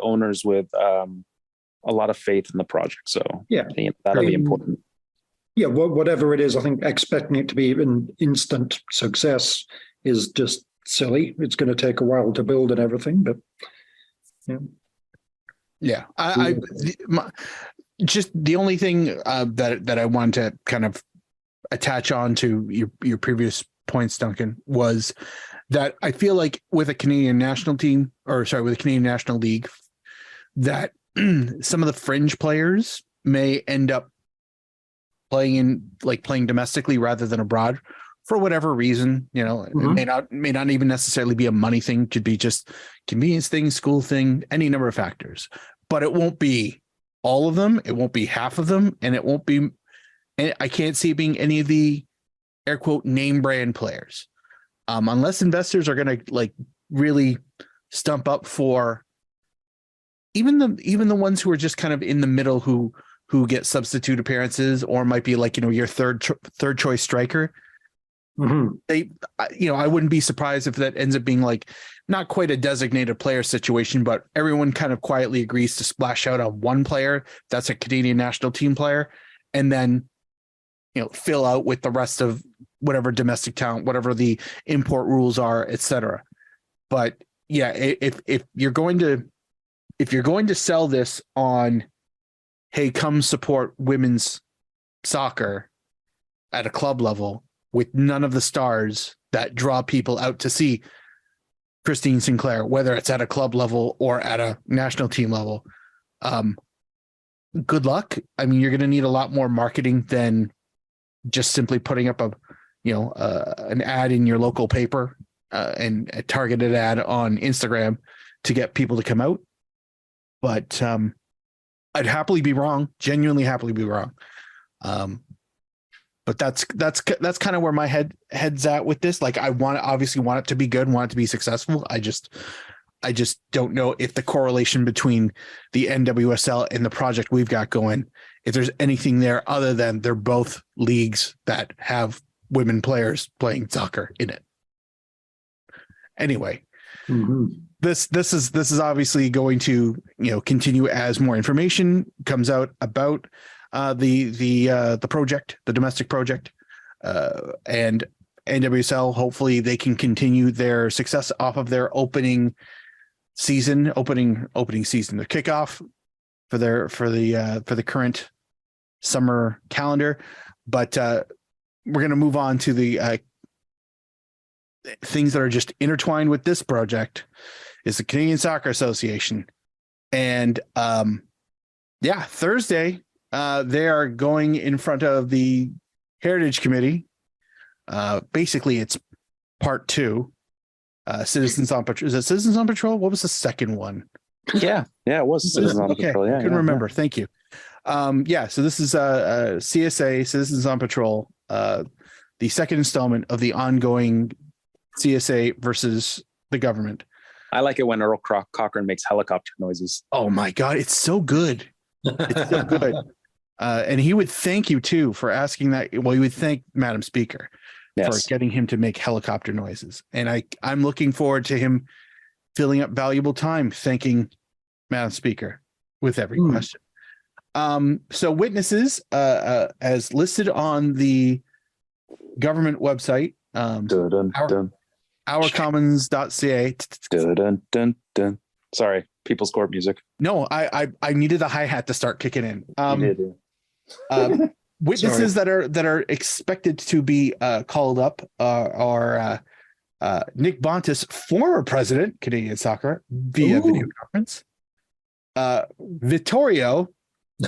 owners with, a lot of faith in the project. So that'll be important. Yeah. Whatever it is, I think expecting it to be an instant success is just silly. It's going to take a while to build and everything, but just the only thing that I wanted to kind of attach on to your previous points, Duncan, was that I feel like with a Canadian national team, with a Canadian National League, that some of the fringe players may end up playing domestically rather than abroad for whatever reason. It may not even necessarily be a money thing. Could be just convenience thing, school thing, any number of factors. But it won't be all of them. It won't be half of them, and it won't be. And I can't see it being any of the air quote name brand players, unless investors are going to really stump up for. Even the ones who are just kind of in the middle who get substitute appearances or might be your third choice striker. I wouldn't be surprised if that ends up being not quite a designated player situation, but everyone kind of quietly agrees to splash out on one player that's a Canadian national team player, and then fill out with the rest of whatever domestic talent, whatever the import rules are, etc. But if you're going to sell this on, hey, come support women's soccer at a club level with none of the stars that draw people out to see Kristin Sinclair, whether it's at a club level or at a national team level, good luck. I mean, you're going to need a lot more marketing than just simply putting up an ad in your local paper and a targeted ad on Instagram to get people to come out. But I'd happily be wrong, genuinely happily be wrong. But that's kind of where my head's at with this. I obviously want it to be good, want it to be successful. I just don't know if the correlation between the NWSL and the project we've got going, if there's anything there other than they're both leagues that have women players playing soccer in it. Anyway. This is obviously going to continue as more information comes out about the project, the domestic project, and NWSL. Hopefully, they can continue their success off of their opening season, their kickoff for the current summer calendar. But we're going to move on to the things that are just intertwined with this project. Is the Canadian Soccer Association. And Thursday, they are going in front of the Heritage Committee. Basically, it's part 2. Citizens on Patrol. Is it Citizens on Patrol? What was the second one? Yeah, it was Citizens on Patrol. Yeah, I couldn't remember. Thank you. So this is CSA, Citizens on Patrol, the second installment of the ongoing CSA versus the government. I like it when Earl Cochran makes helicopter noises. Oh my God, it's so good. It's so good. And he would thank you too for asking that. Well, he would thank Madam Speaker for getting him to make helicopter noises. And I'm looking forward to him filling up valuable time thanking Madam Speaker with every question. So witnesses, as listed on the government website, ourcommons.ca. Dun, dun, dun, dun. Sorry, People's Court music. No, I needed the hi-hat to start kicking in. You did. Witnesses that are expected to be called up are Nick Bontis, former president, Canadian Soccer, via video conference. Vittorio.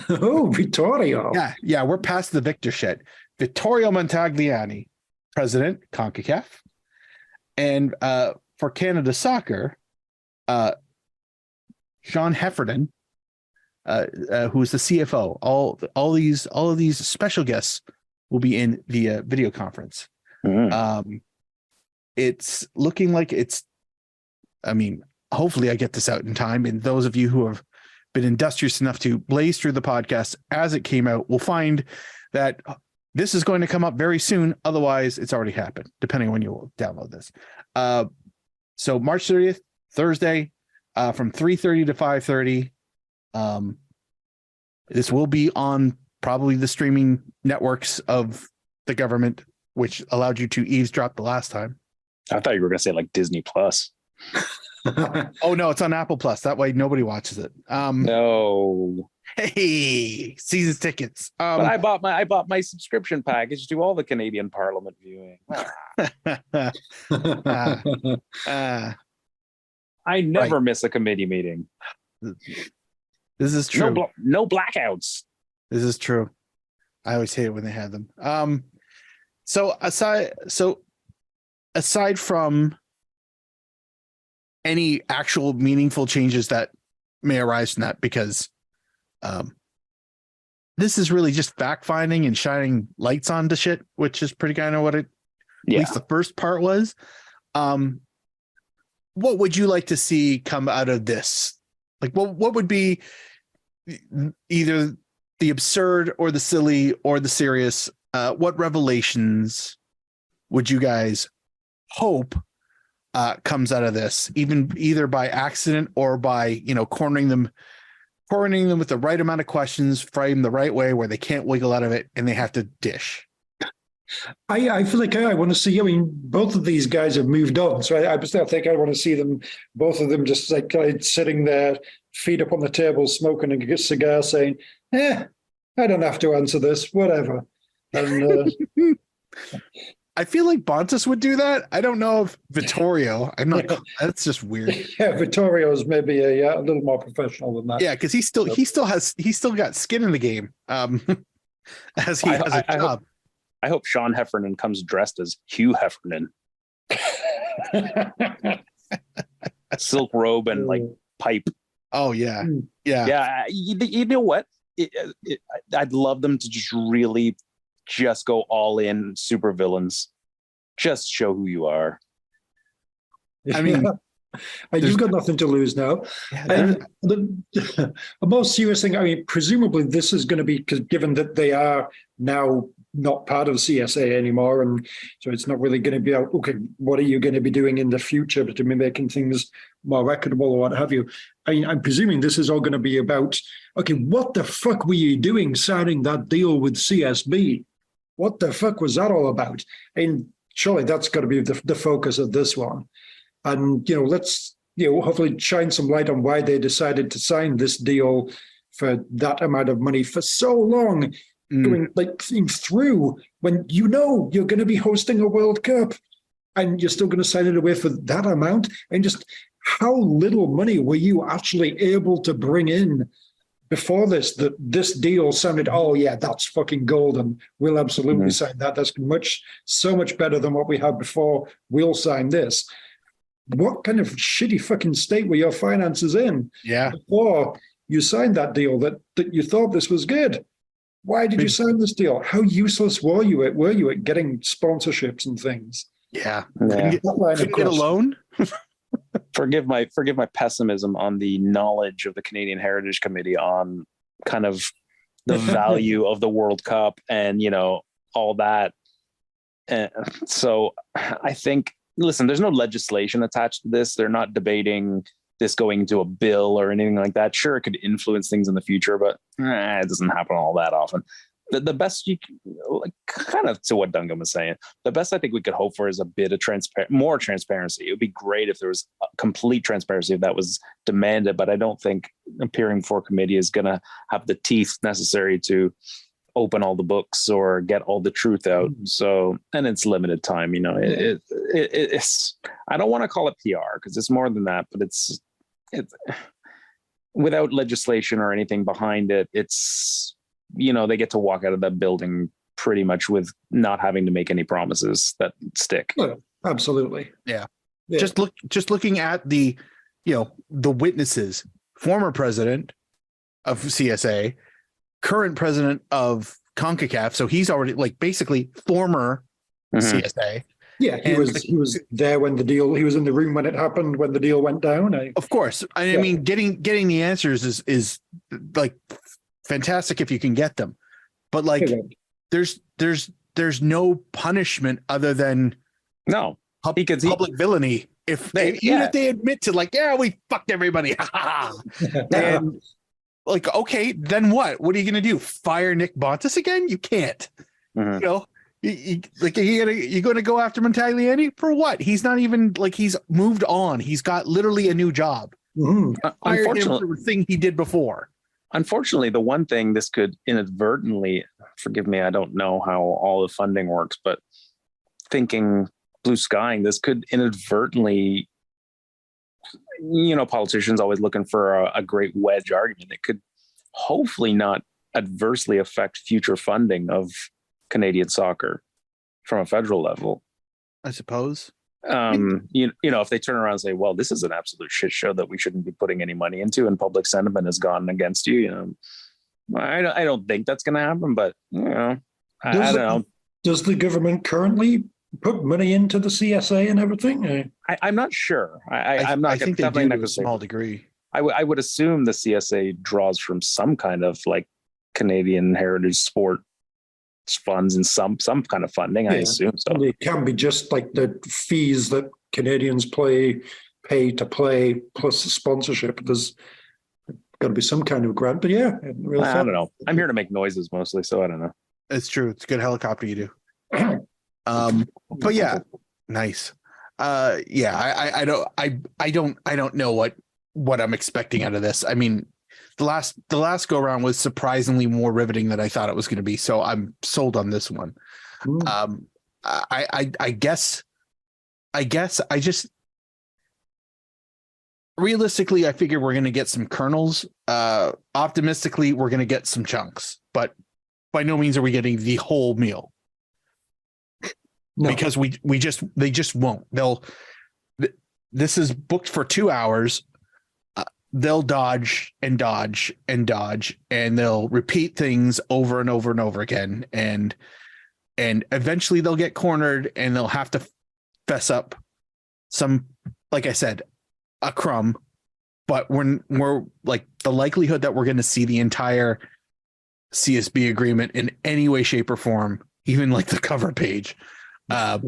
Oh, Vittorio. Yeah, we're past the Victor shit. Vittorio Montagliani, president, CONCACAF. And for Canada Soccer, Sean Heffernan, who's the CFO. All of these special guests will be in via video conference. It's looking like hopefully I get this out in time. And those of you who have been industrious enough to blaze through the podcast as it came out will find that this is going to come up very soon. Otherwise, it's already happened, depending on when you will download this. So March 30th, Thursday, from 3:30 to 5:30. This will be on probably the streaming networks of the government, which allowed you to eavesdrop the last time. I thought you were going to say like Disney Plus. Oh no, it's on Apple Plus. That way nobody watches it. No. Hey, season tickets. But I bought my subscription package to all the Canadian Parliament viewing. I never miss a committee meeting. This is true. No blackouts. This is true. I always hate it when they have them. So aside from any actual meaningful changes that may arise from that, because this is really just fact finding and shining lights on to shit, which is pretty kind of what at least the first part was. What would you like to see come out of this? Like, what would be either the absurd or the silly or the serious? What revelations would you guys hope comes out of this, either by accident or by cornering them with the right amount of questions, framed the right way where they can't wiggle out of it and they have to dish? I feel like I want to see. I mean, both of these guys have moved on, so I still think I want to see them, both of them, just like sitting there, feet up on the table, smoking a cigar, saying, I don't have to answer this, whatever. And I feel like Bontis would do that. I don't know if Vittorio. I'm not. That's just weird. Yeah, Vittorio is maybe a little more professional than that. Yeah, because he still got skin in the game. As he has a job. I hope Sean Heffernan comes dressed as Hugh Heffernan. Silk robe and like pipe. Oh yeah. You know what? I'd love them to just go all in super villains. Just show who you are. I mean, you've got nothing to lose now. And a more serious thing, I mean, presumably this is going to be, because given that they are now not part of CSA anymore, and so it's not really going to be okay, what are you going to be doing in the future to be making things more equitable or what have you? I mean, I'm presuming this is all going to be about, okay, what the fuck were you doing signing that deal with CSB? What the fuck was that all about? And surely that's got to be the focus of this one. And, let's, hopefully shine some light on why they decided to sign this deal for that amount of money for so long, going through when you're going to be hosting a World Cup and you're still going to sign it away for that amount. And just how little money were you actually able to bring in before this, that this deal sounded, oh yeah, that's fucking golden. We'll absolutely sign that. That's so much better than what we had before. We'll sign this. What kind of shitty fucking state were your finances in before you signed that deal that you thought this was good? Why did you sign this deal? How useless were you at getting sponsorships and things? Yeah. Couldn't get a loan? Forgive my pessimism on the knowledge of the Canadian Heritage Committee on kind of the value of the World Cup and, all that. And so I think, listen, there's no legislation attached to this. They're not debating this going into a bill or anything like that. Sure, it could influence things in the future, but it doesn't happen all that often. The best like, kind of to what Duncan was saying, the best I think we could hope for is a bit of more transparency. It would be great if there was complete transparency if that was demanded, but I don't think appearing before committee is going to have the teeth necessary to open all the books or get all the truth out. So, and it's limited time, it's, I don't want to call it PR because it's more than that, but it's without legislation or anything behind it. It's, they get to walk out of that building pretty much with not having to make any promises that stick. Yeah, absolutely. Yeah. Just looking at the witnesses, former president of CSA, current president of CONCACAF. So he's already basically former CSA. Yeah, he was there when he was in the room when it happened, when the deal went down. Of course. I mean, getting the answers is fantastic if you can get them, but there's no punishment other than public villainy. Even if they admit to we fucked everybody, and okay, then what are you going to do? Fire Nick Bontis again? You can't. You're going to go after Montagliani for what? He's not even he's moved on. He's got literally a new job. Unfortunately, for the thing he did before. Unfortunately, the one thing this could inadvertently, forgive me, I don't know how all the funding works, but thinking blue skying, this could inadvertently, politicians always looking for a great wedge argument. It could hopefully not adversely affect future funding of Canadian soccer from a federal level, I suppose. If they turn around and say, well, this is an absolute shit show that we shouldn't be putting any money into and public sentiment has gone against you, I don't think that's going to happen, but I don't know. Does the government currently put money into the CSA and everything? I'm not sure. I'm not. I think they do to a small degree. I would assume the CSA draws from some kind of Canadian heritage sport funds and some kind of funding. I assume so. It can be just the fees that Canadians pay to play plus the sponsorship. There's got to be some kind of grant, but I don't know. I'm here to make noises mostly, so I don't know. It's true. It's a good helicopter you do. But yeah, nice. I don't know what I'm expecting out of this. I mean, the last go around was surprisingly more riveting than I thought it was going to be. So I'm sold on this one. I guess I just realistically, I figure we're going to get some kernels. Optimistically, we're going to get some chunks, but by no means are we getting the whole meal. No. Because they just won't. This is booked for 2 hours. They'll dodge and dodge and dodge, and they'll repeat things over and over and over again. And eventually they'll get cornered and they'll have to fess up some, like I said, a crumb. But when we're the likelihood that we're going to see the entire CSB agreement in any way, shape, or form, even the cover page, I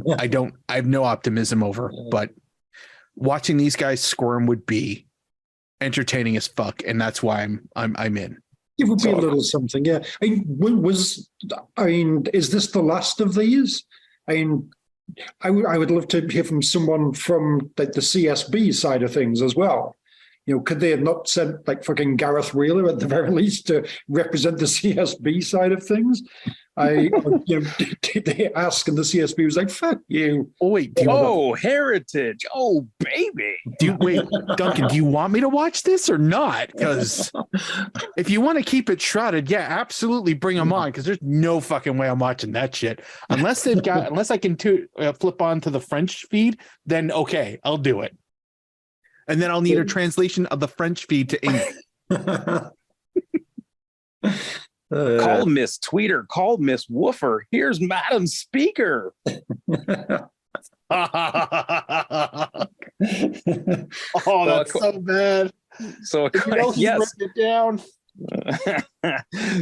have no optimism over, but watching these guys squirm would be entertaining as fuck, and that's why I'm in. It would be a little something, yeah. Is this the last of these? I would love to hear from someone from the CSB side of things as well. Could they have not sent fucking Gareth Wheeler at the very least to represent the CSB side of things? Did they ask, and the CSB was like, "Fuck you." Oh wait, heritage. Oh baby. Duncan, do you want me to watch this or not? Because if you want to keep it shrouded, yeah, absolutely bring them on. Because there's no fucking way I'm watching that shit unless I can flip on to the French feed. Then okay, I'll do it. And then I'll need a translation of the French feed to English. Call Miss Tweeter. Call Miss Woofer. Here's Madam Speaker. Oh, that's so bad. So yes. It down.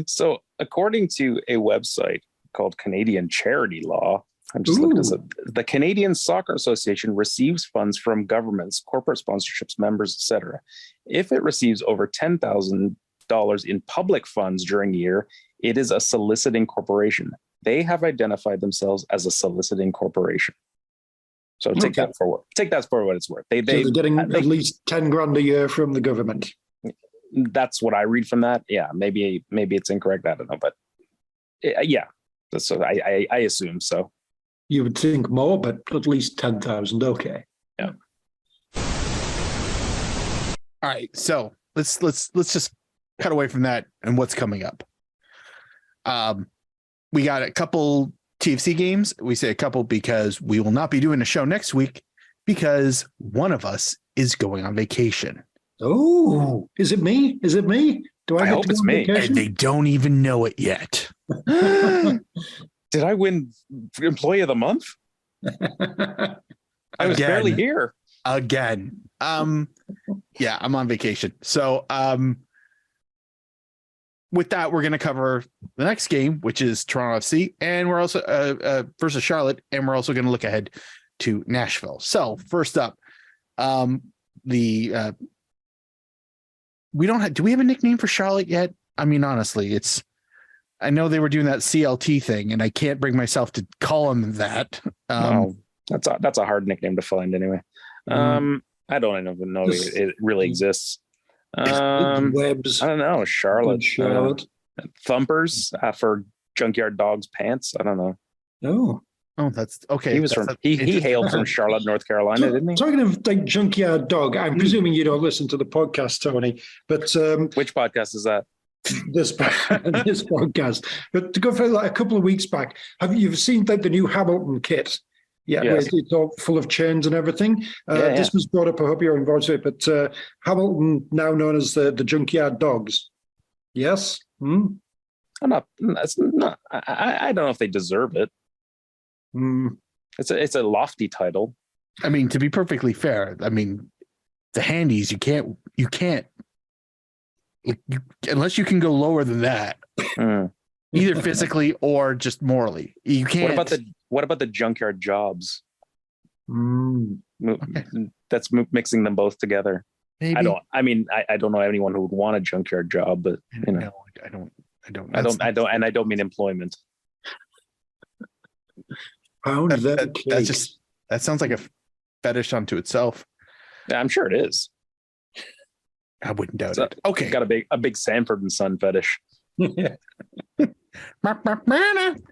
So according to a website called Canadian Charity Law, I'm just looking at the Canadian Soccer Association receives funds from governments, corporate sponsorships, members, etc. If it receives over $10,000 in public funds during the year, it is a soliciting corporation. They have identified themselves as a soliciting corporation. So take that for what it's worth. They're getting at least 10 grand a year from the government. That's what I read from that. Yeah, maybe it's incorrect. I don't know, but yeah, so I assume so. You would think more, but at least 10,000. Okay. Yeah. All right, so let's just cut away from that and what's coming up. We got a couple TFC games. We say a couple because we will not be doing a show next week because one of us is going on vacation. Oh, is it me? Do I hope it's me. And they don't even know it yet. Did I win Employee of the Month? I was barely here. Again. Yeah, I'm on vacation. So with that, we're going to cover the next game, which is Toronto FC, and we're also versus Charlotte, and we're also going to look ahead to Nashville. So first up, we do we have a nickname for Charlotte yet? I mean, honestly, I know they were doing that CLT thing, and I can't bring myself to call them that. That's a hard nickname to find anyway. I don't even know it really exists. Webs. I don't know. Charlotte. Thumpers for Junkyard Dog's pants. I don't know. Oh, that's okay. He hailed from Charlotte, North Carolina, didn't he? Talking of like Junkyard Dog, I'm presuming you don't listen to the podcast, Tony. But which podcast is that? This podcast. But to go for like a couple of weeks back, have you seen like the new Hamilton kit? Yeah, yes. It's all full of chains and everything. This was brought up. I hope you're involved with it. But Hamilton, now known as the Junkyard Dogs. Yes. I'm not. That's not. I don't know if they deserve it. It's a lofty title. I mean, to be perfectly fair, I mean, the Handies, you can't unless you can go lower than that, either physically or just morally. You can't. What about the Junkyard Jobs? Okay. That's mixing them both together. Maybe. I don't know anyone who would want a junkyard job, but you know, I don't mean employment. That sounds like a fetish unto itself. Yeah, I'm sure it is. I wouldn't doubt it. Okay, got a big Sanford and Son fetish.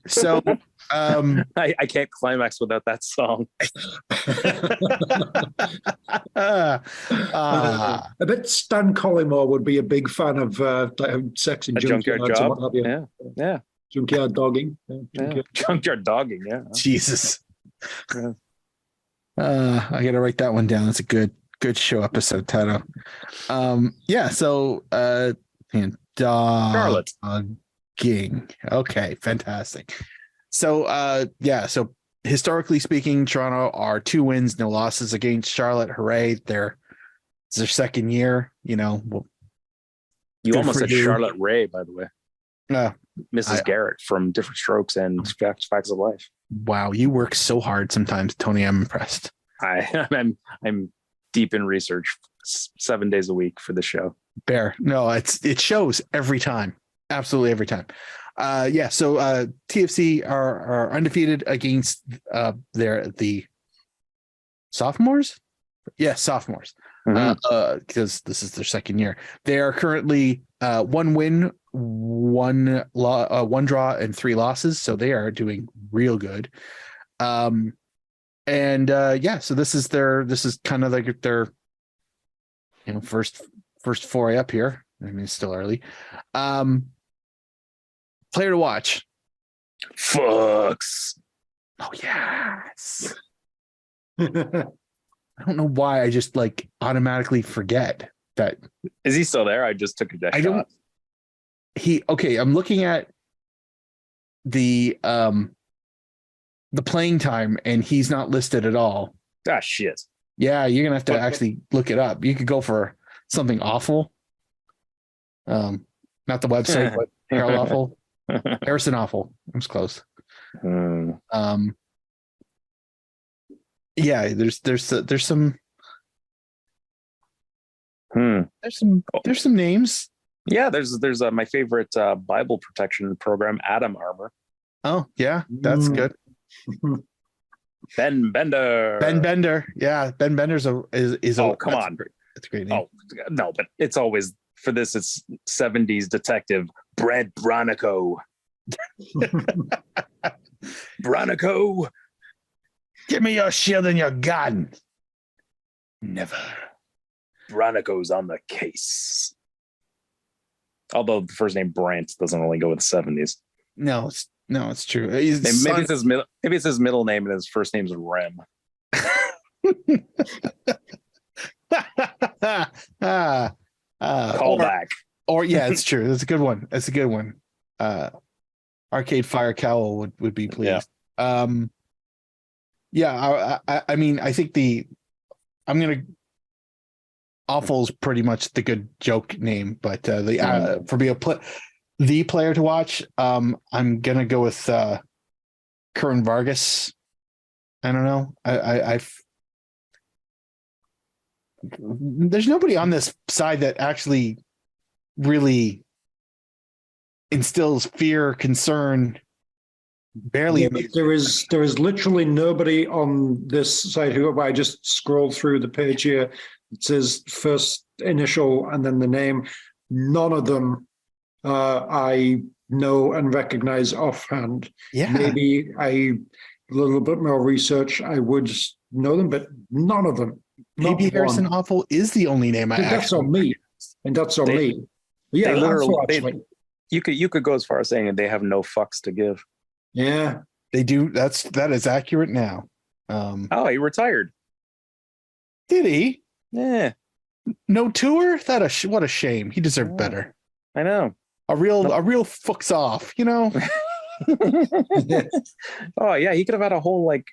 So I can't climax without that song. I bet Stan Collymore would be a big fan of sex and junkyard job. Yeah. Junkyard dogging. Junkyard dogging. Yeah. Jesus. Yeah. I gotta write that one down. That's a good show episode title. So Charlotte. Ging. Okay, fantastic. So so historically speaking, Toronto are 2 wins, no losses against Charlotte. Hooray. It's their second year, you almost said Charlotte Ray, by the way. Mrs. Garrett from Different Strokes and Facts of Life. Wow, you work so hard sometimes, Tony. I'm impressed. I'm deep in research 7 days a week for the show. Bear. No, it shows every time. Absolutely every time. So TFC are undefeated against the sophomores. Yes, sophomores. Because this is their second year. They are currently 1 win, 1 draw, and 3 losses. So they are doing real good. So this is kind of like their first foray up here. I mean, it's still early. Player to watch. Fucks. Oh yes. I don't know why I just automatically forget that. Is he still there? I just took a shot. I'm looking at the playing time and he's not listed at all. Ah, shit. Yeah, you're gonna have to actually look it up. You could go for something awful. Not the website, but Harold Awful. Harrison Awful. I was close. There's some names. Yeah, there's my favorite Bible protection program, Adam Armor. Oh yeah, that's good. Ben Bender. Ben Bender. Yeah, Ben Bender's is oh, come on. It's a great name. Oh, no, but it's always, for this, it's 70s detective Brent Bronico. Bronico, give me your shield and your gun. Never. Bronico's on the case. Although the first name Brent doesn't really go with the 70s. No, it's true. Maybe it's his middle name and his first name's Rem. Call back. Or yeah, it's true. That's a good one. That's a good one. Arcade Fire Cowl would be pleased. Yeah. I mean, I think Awful's pretty much the good joke name, but for me the player to watch, I'm gonna go with Curran Vargas. I don't know. There's nobody on this side that actually really instills fear, concern. Barely. Yeah, there is literally nobody on this side who I just scroll through the page here. It says first initial and then the name. None of them I know and recognize offhand. Yeah. Maybe a little bit more research, I would know them, but none of them. Maybe Harrison Awful is the only name I actually. That's on me, and that's on me. Yeah, literally. You could go as far as saying they have no fucks to give. Yeah, they do. That is accurate now. He retired. Did he? Yeah. No tour? What a shame. He deserved better. I know. A real fucks off, you know. Oh yeah, he could have had a whole like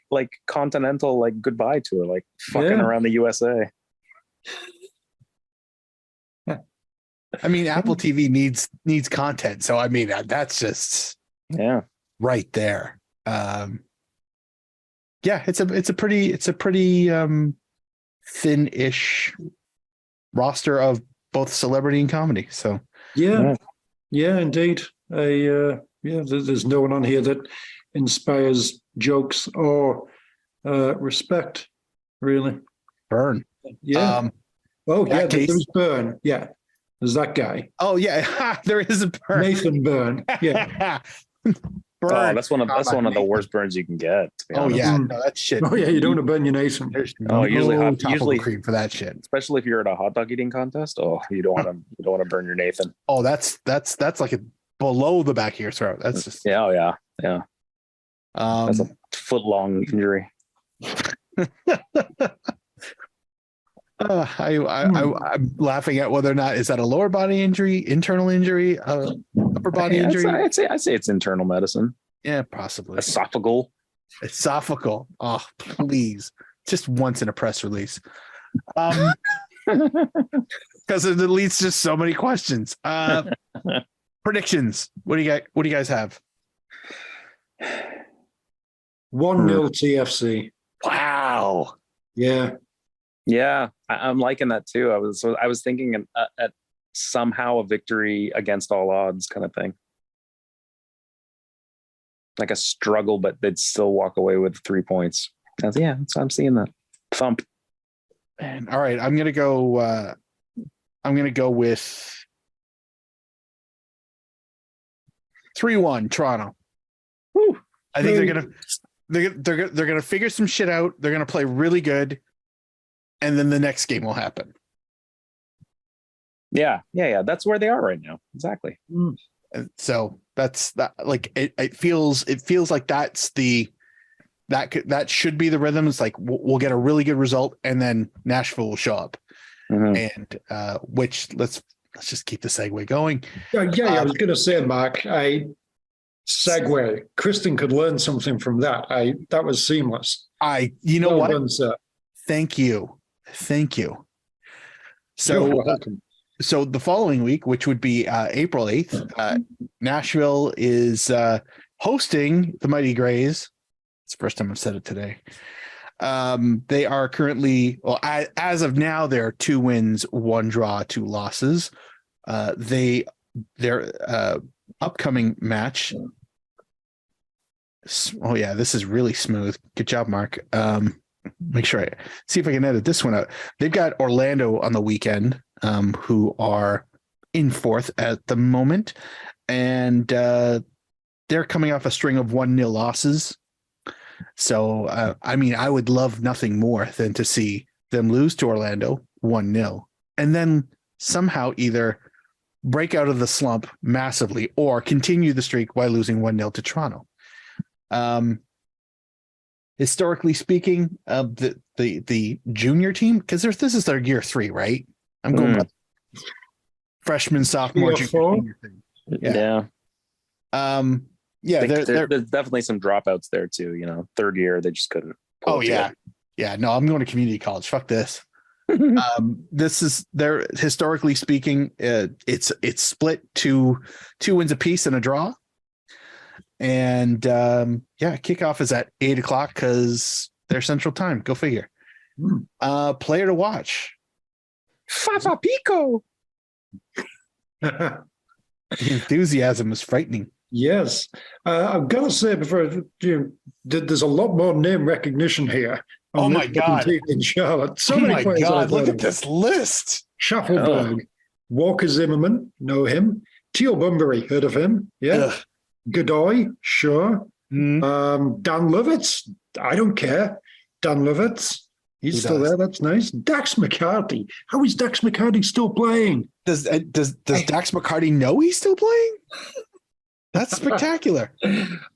continental goodbye tour, fucking around the USA. I mean, Apple TV needs content, so I mean that's just right there. Yeah, it's a pretty thin-ish roster of both celebrity and comedy. So yeah, indeed. There's no one on here that inspires jokes or respect, really. Burn. Yeah. There's Burn. Yeah. There's that guy. Oh yeah, there is a Burn. Nathan Burn. Yeah. Burn. Oh, that's one of the worst burns you can get. To be honest. Yeah, no, that shit. Oh yeah, you don't want to burn your Nathan. Usually cream for that shit. Especially if you're at a hot dog eating contest. Oh, you don't want to burn your Nathan. Oh, that's like below the back of your throat. That's just yeah. That's a foot long injury. I'm laughing at whether or not is that a lower body injury, internal injury, upper body injury. I'd say it's internal medicine. Yeah, possibly esophageal. Oh, please, just once in a press release, because it leads to so many questions. Predictions. What do you guys have? 1-0 TFC. Wow. Yeah, I'm liking that too. I was thinking at somehow a victory against all odds kind of thing, like a struggle, but they'd still walk away with 3 points. I'm seeing that thump. Man, all right, I'm gonna go with 3-1 Toronto. Woo. I think they're gonna figure some shit out. They're gonna play really good. And then the next game will happen. Yeah. That's where they are right now. Exactly. And so that's that. Like it feels like that should be the rhythm. It's like we'll get a really good result, and then Nashville will show up. Mm-hmm. And which let's just keep the segue going. Yeah. I was going to say, Mark, segue. Kristin could learn something from that. That was seamless. You know what? Done, sir. Thank you. So the following week, which would be April 8th, Nashville is hosting the Mighty Grays. It's the first time I've said it today. They are currently, as of now, there are 2 wins, 1 draw, 2 losses. their upcoming match. Oh yeah, this is really smooth. Good job, Mark. Make sure I see if I can edit this one out. They've got Orlando on the weekend, who are in fourth at the moment, and they're coming off a string of 1-0 losses. So, I would love nothing more than to see them lose to Orlando 1-0 and then somehow either break out of the slump massively or continue the streak while losing 1-0 to Toronto. Historically speaking, the junior team, because this is their year 3, right? I'm going by freshman, sophomore, junior thing. Yeah. There's definitely some dropouts there too. Third year they just couldn't. Yeah. No, I'm going to community college. Fuck this. This is their historically speaking. It's split to 2 wins apiece and a draw. And kickoff is at 8:00 because they're Central Time. Go figure. Player to watch. Fafa Pico. The enthusiasm is frightening. Yes. I've got to say before, there's a lot more name recognition here. Oh my God. In Charlotte. So many players. God, look at this list. Schaffelberg, Walker Zimmerman, know him. Teal Bunbury, heard of him? Yeah. Ugh. Godoy, sure. Dan Lovitz, I don't care. Dan Lovitz, he's still there. That's nice. Dax McCarty. How is Dax McCarty still playing? Does Dax McCarty know he's still playing? That's spectacular.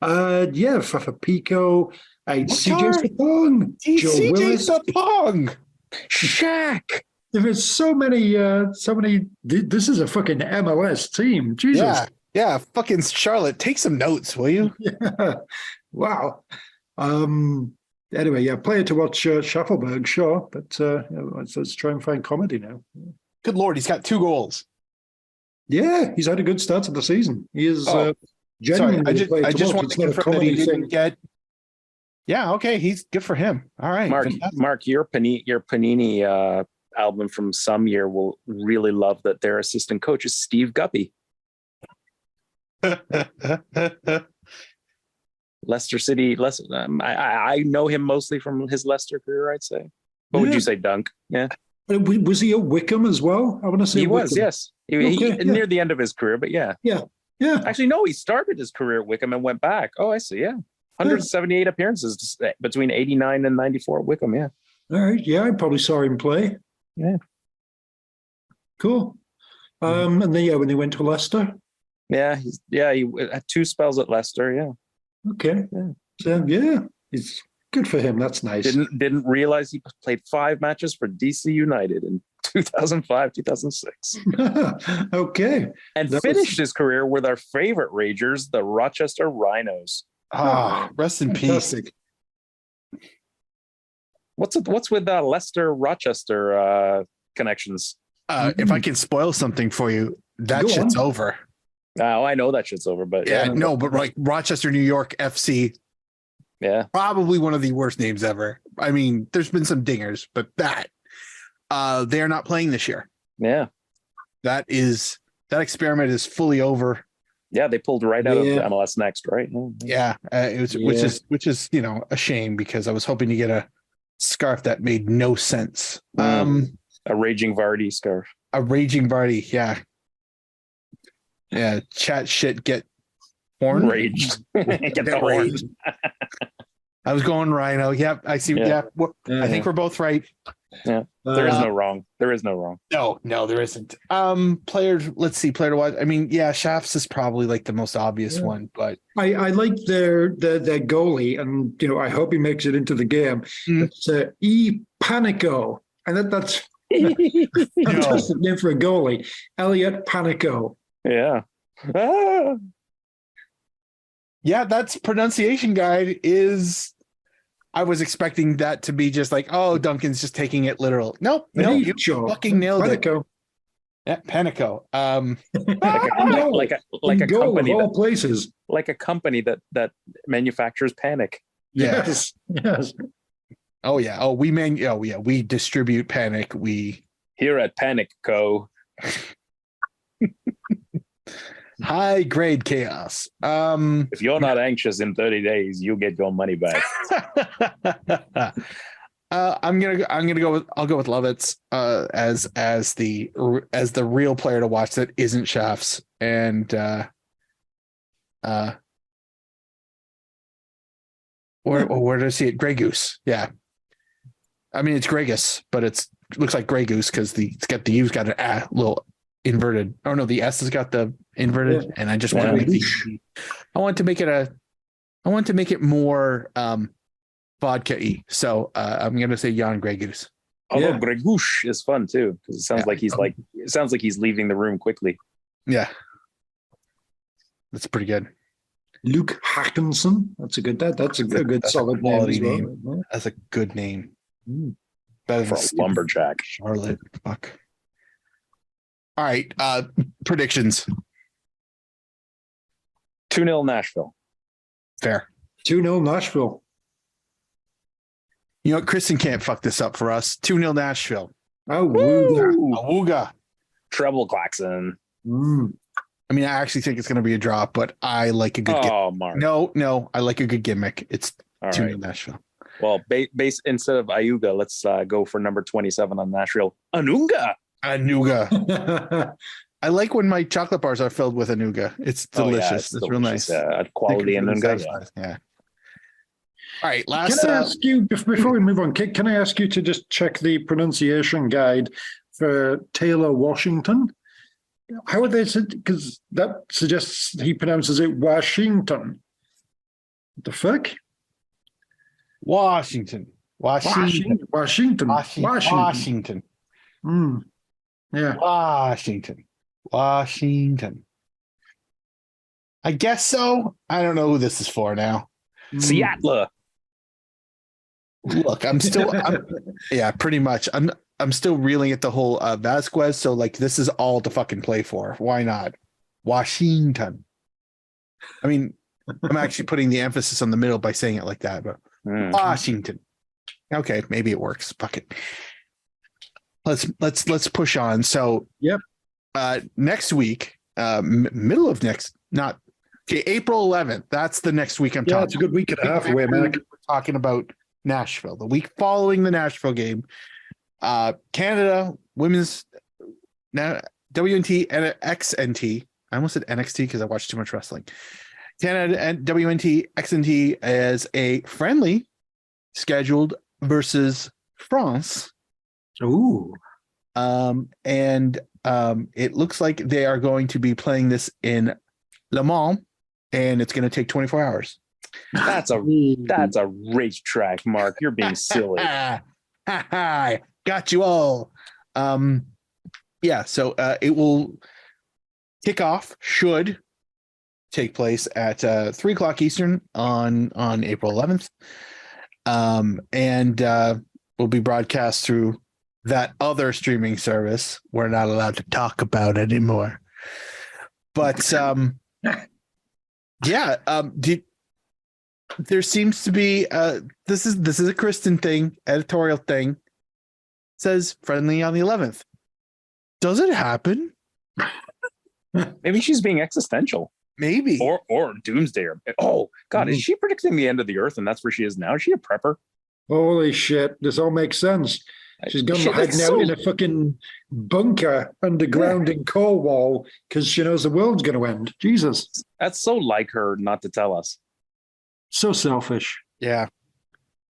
Fafa Pico, CJ Sapong, Joe Willis, Sapong, Shaq. There is so many. This is a fucking MLS team. Jesus. Yeah. Fucking Charlotte, take some notes, will you? Yeah. Wow. Anyway, player to watch Schaffelberg, sure, but let's try and find comedy now. Good Lord, he's got 2 goals. Yeah, he's had a good start to the season. He is genuinely. I just want to confirm that he didn't get. Yeah, okay, he's good for him. All right, Mark, your Panini album from some year will really love that their assistant coach is Steve Guppy. Leicester City. I know him mostly from his Leicester career, I'd say. What would you say, Dunk? Yeah. Was he at Wickham as well? I want to say he Wickham. Was. Yes, near the end of his career, but yeah. Actually, no, he started his career at Wickham and went back. Oh, I see. Yeah, 178 appearances between 89 and 94 at Wickham. Yeah. All right. Yeah, I probably saw him play. Yeah. Cool. And then when he went to Leicester. Yeah, he had 2 spells at Leicester. Yeah. Okay. So it's good for him. That's nice. Didn't realize he played 5 matches for DC United in 2005, 2006. Okay. And finished his career with our favorite Ragers, the Rochester Rhinos. Rest in peace. What's with Leicester Rochester connections? If I can spoil something for you, that shit's over. Oh, I know that shit's over, but but like Rochester, New York FC. Yeah. Probably one of the worst names ever. I mean, there's been some dingers, but they are not playing this year. Yeah. That experiment is fully over. Yeah, they pulled right out of MLS Next, right? Yeah. Which is, a shame because I was hoping to get a scarf that made no sense. A Raging Vardy scarf. A Raging Vardy, yeah. Yeah, chat shit, get horn. Raged. Get the horn. I was going Rhino. Yep, I see. Yeah. I think we're both right. Yeah. There is no wrong. There is no wrong. No, there isn't. Let's see, player to watch. I mean, Shafts is probably like the most obvious one, but I like their goalie, and I hope he makes it into the game. It's Panico, and that's fantastic name for a goalie. Elliot Panico. Yeah. Yeah, that's pronunciation guide is. I was expecting that to be just like, oh, Duncan's just taking it literal. Nope, you fucking nailed Panico. It. Yeah, Panico. Like a company of all places. Like a company that manufactures Panic. Yes. Oh yeah. Oh, we distribute Panic. We here at Panic Co. High grade chaos. If you're not anxious in 30 days, you'll get your money back. I'll go with Lovitz as the real player to watch that isn't Shafts. And where do I see it? Grey Goose. Yeah. I mean, it's Grey Goose, but it looks like Grey Goose because it's got the U's got a little inverted. Oh no, the S has got the inverted, and I just want to make I want to make it more vodka-y. So I'm gonna say Jan Grey Goose. Although Grey Goose is fun too, because it sounds like he's leaving the room quickly. Yeah. That's pretty good. Luke Hackinson. That's a good solid name. Well. That's a good name. Better for a lumberjack. Charlotte. Fuck. All right. Predictions. 2-0 Nashville. Fair. 2-0 Nashville. You know, Kristin can't fuck this up for us. 2-0 Nashville. Oh, Awooga. Treble klaxon. I mean, I actually think it's going to be a drop, but I like a good gimmick. Mark. No, I like a good gimmick. It's 2-0 right. Nashville. Well, base instead of Ayuga, let's go for number 27 on Nashville. Anuga. I like when my chocolate bars are filled with Anuga. It's delicious. It's real nice. Quality Anuga. Yeah. All right. Can I ask you, before we move on, can I ask you to just check the pronunciation guide for Taylor Washington? How are they said? Because that suggests he pronounces it Washington. What the fuck? Washington. Yeah. Washington. I guess so. I don't know who this is for now. Seattle. Look, yeah, pretty much. I'm still reeling at the whole Vasquez. So like, this is all to fucking play for. Why not? Washington. I mean, I'm actually putting the emphasis on the middle by saying it like that, but Washington. Okay, maybe it works. Fuck it. Let's push on. So next week, middle of April 11th. That's the next week I'm talking. Yeah, it's a good week and a half away, man. We're talking about Nashville. The week following the Nashville game, Canada women's WNT and XNT. I almost said NXT because I watched too much wrestling. Canada and WNT XNT as a friendly scheduled versus France. Ooh. It looks like they are going to be playing this in Le Mans, and it's going to take 24 hours. That's a racetrack, Mark. You're being silly. Got you all. So it will kick off, should take place at 3:00 Eastern on April 11th. And will be broadcast through that other streaming service we're not allowed to talk about anymore. But there seems to be this is a Kristin thing, editorial thing. It says friendly on the 11th. Does it happen? Maybe she's being existential. Maybe. Or doomsday. Oh God, is she predicting the end of the earth and that's where she is now? Is she a prepper? Holy shit. This all makes sense. She's gone hiding out in a fucking bunker underground in Cornwall because she knows the world's going to end. Jesus. That's so like her not to tell us. So selfish. Yeah.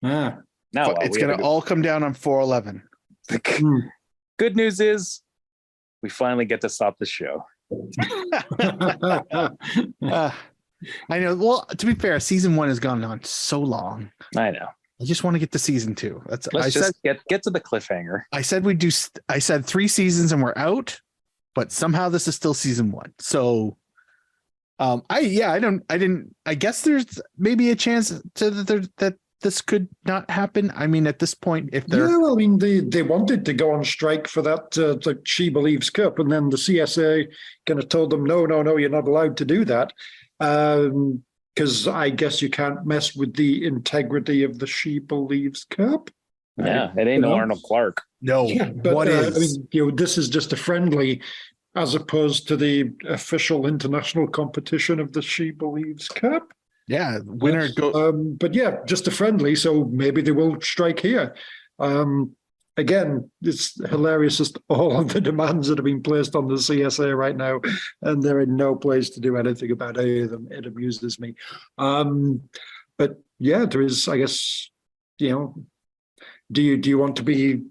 Yeah. Now it's going to all come down on 4/11. Good news is we finally get to stop the show. I know. Well, to be fair, season 1 has gone on so long. I know. I just want to get to season 2. Let's get to the cliffhanger. I said 3 seasons and we're out, but somehow this is still season 1. So I guess there's maybe a chance that this could not happen. I mean, at this point, if they're they wanted to go on strike for that She Believes Cup, and then the CSA kind of told them, no, you're not allowed to do that. Because I guess you can't mess with the integrity of the She Believes Cup. Yeah, it ain't no Arnold Clark. No, yeah, but, what is? this is just a friendly. as opposed to the official international competition of the She Believes Cup. Yeah, winner go. But yeah, just a friendly, so maybe they will strike here. Again, it's hilarious, just all of the demands that have been placed on the CSA right now, and they're in no place to do anything about any of them. It amuses me. But yeah, there is, I guess, do you want to be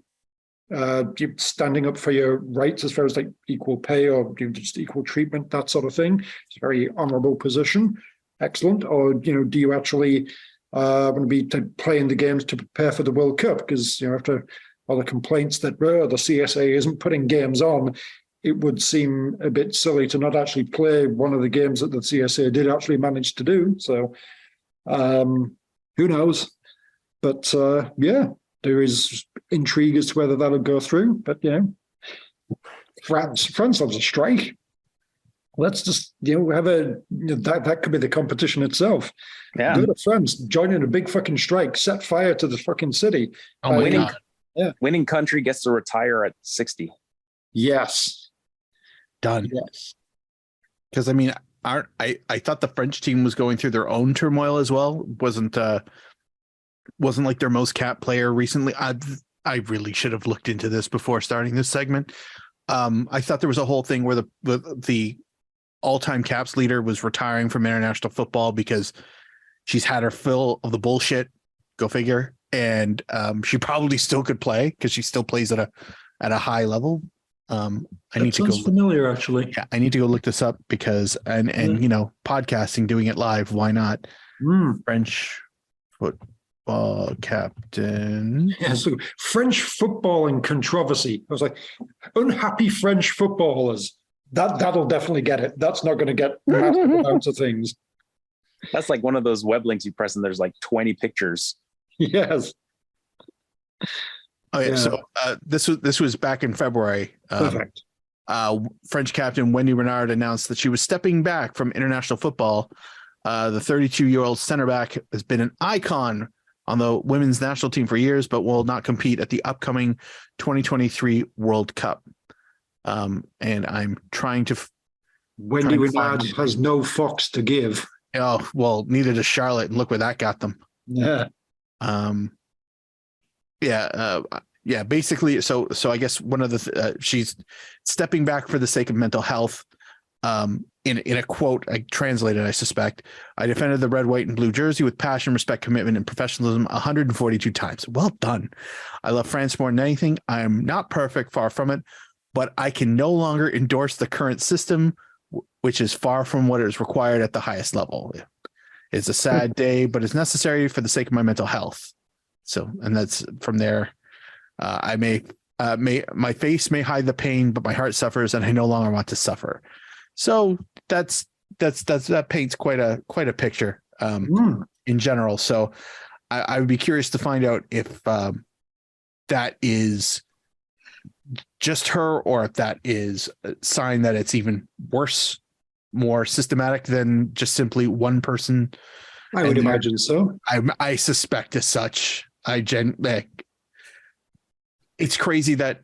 standing up for your rights as far as like equal pay or just equal treatment, that sort of thing? It's a very honourable position. Excellent. Or, do you actually want to be playing the games to prepare for the World Cup? Because, after all the complaints that the CSA isn't putting games on, it would seem a bit silly to not actually play one of the games that the CSA did actually manage to do. So who knows? But yeah, there is intrigue as to whether that'll go through. But, France loves a strike. Let's just, have that could be the competition itself. Yeah. Go to France, join in a big fucking strike, set fire to the fucking city. Oh my God. Yeah. Winning country gets to retire at 60. Yes. Done. Yes. Because I thought the French team was going through their own turmoil as well. Wasn't like their most capped player recently. I really should have looked into this before starting this segment. I thought there was a whole thing where the all-time caps leader was retiring from international football because she's had her fill of the bullshit. Go figure. And she probably still could play because she still plays at a high level. I need to go familiar, actually. Yeah, I need to go look this up because and podcasting, doing it live, why not? French football captain. Yeah, so French football and controversy. I was like, unhappy French footballers. That'll definitely get it. That's not going to get massive amounts of things. That's like one of those web links you press and there's like 20 pictures. Yes. Oh yeah. So this was back in February. Perfect. French captain Wendy Renard announced that she was stepping back from international football. The 32-year-old center back has been an icon on the women's national team for years, but will not compete at the upcoming 2023 World Cup. And I'm trying to. Wendy Renard has no fucks to give. Oh well, neither does Charlotte, and look where that got them. Yeah. Yeah. Basically, so I guess one of the she's stepping back for the sake of mental health. In a quote, I translated, I suspect, I defended the red, white, and blue jersey with passion, respect, commitment, and professionalism 142 times. Well done. I love France more than anything. I am not perfect, far from it, but I can no longer endorse the current system, which is far from what is required at the highest level. It's a sad day, but it's necessary for the sake of my mental health. So, and that's from there. My face may hide the pain, but my heart suffers, and I no longer want to suffer. So that paints quite a picture in general. So I would be curious to find out if that is just her or if that is a sign that it's even worse, more systematic than just simply one person. I would imagine so. I suspect as such. It's crazy that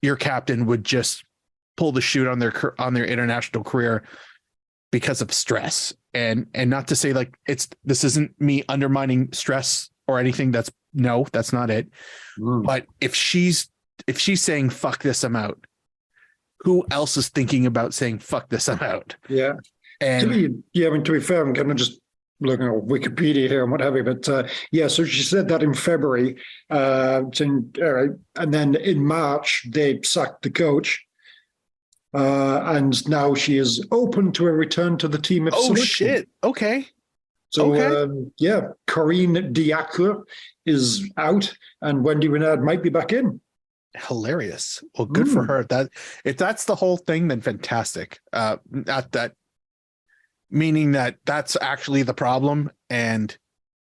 your captain would just pull the chute on their international career because of stress, and not to say like this isn't me undermining stress or anything. That's not it. But if she's saying fuck this, I'm out, who else is thinking about saying fuck this, I'm out? Yeah. And to be fair, I'm kind of just looking at Wikipedia here and what have you, but so she said that in February, and then in March they sacked the coach, and now she is open to a return to the team of selection. Shit! Okay. So Corinne Diacre is out, and Wendy Renard might be back in. Hilarious. Well, good for her. That if that's the whole thing, then fantastic. Not that. Meaning that's actually the problem, and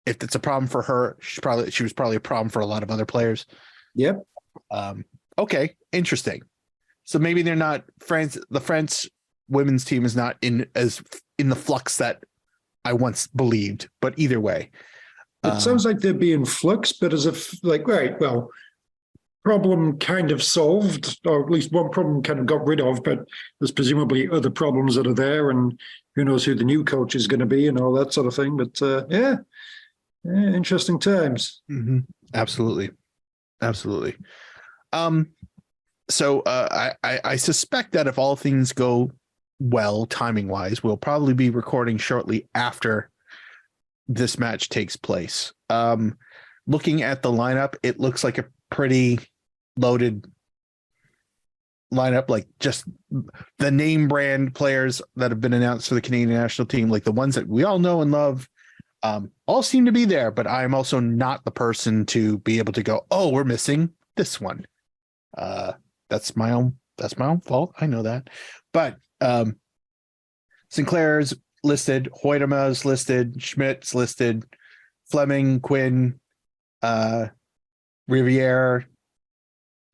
if it's a problem for her, she was probably a problem for a lot of other players. Yep. Okay, interesting. So maybe they're not France. The French women's team is not in the flux that I once believed. But either way, it sounds like they'd be in flux, but as if like, right, well, problem kind of solved, or at least one problem kind of got rid of, but there's presumably other problems that are there, and who knows who the new coach is going to be and all that sort of thing. But yeah, interesting times. Mm-hmm. Absolutely. So I suspect that if all things go well, timing wise, we'll probably be recording shortly after this match takes place. Looking at the lineup, it looks like a pretty loaded lineup, like just the name brand players that have been announced for the Canadian national team, like the ones that we all know and love, all seem to be there. But I'm also not the person to be able to go, oh, we're missing this one. That's my own fault. I know that. But Sinclair's listed, Hoytema's listed, Schmidt's listed, Fleming, Quinn, Riviere,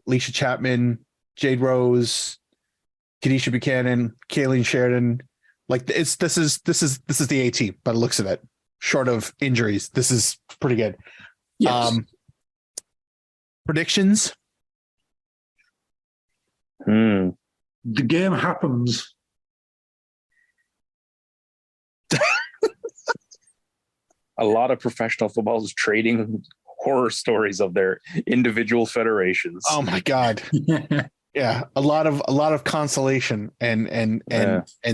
Alicia Chapman, Jade Rose, Kadisha Buchanan, Kayleen Sheridan. Like this is the A team, by the looks of it. Short of injuries, this is pretty good. Yes. Predictions. The game happens. A lot of professional football is trading horror stories of their individual federations. Oh my God. Yeah. A lot of consolation and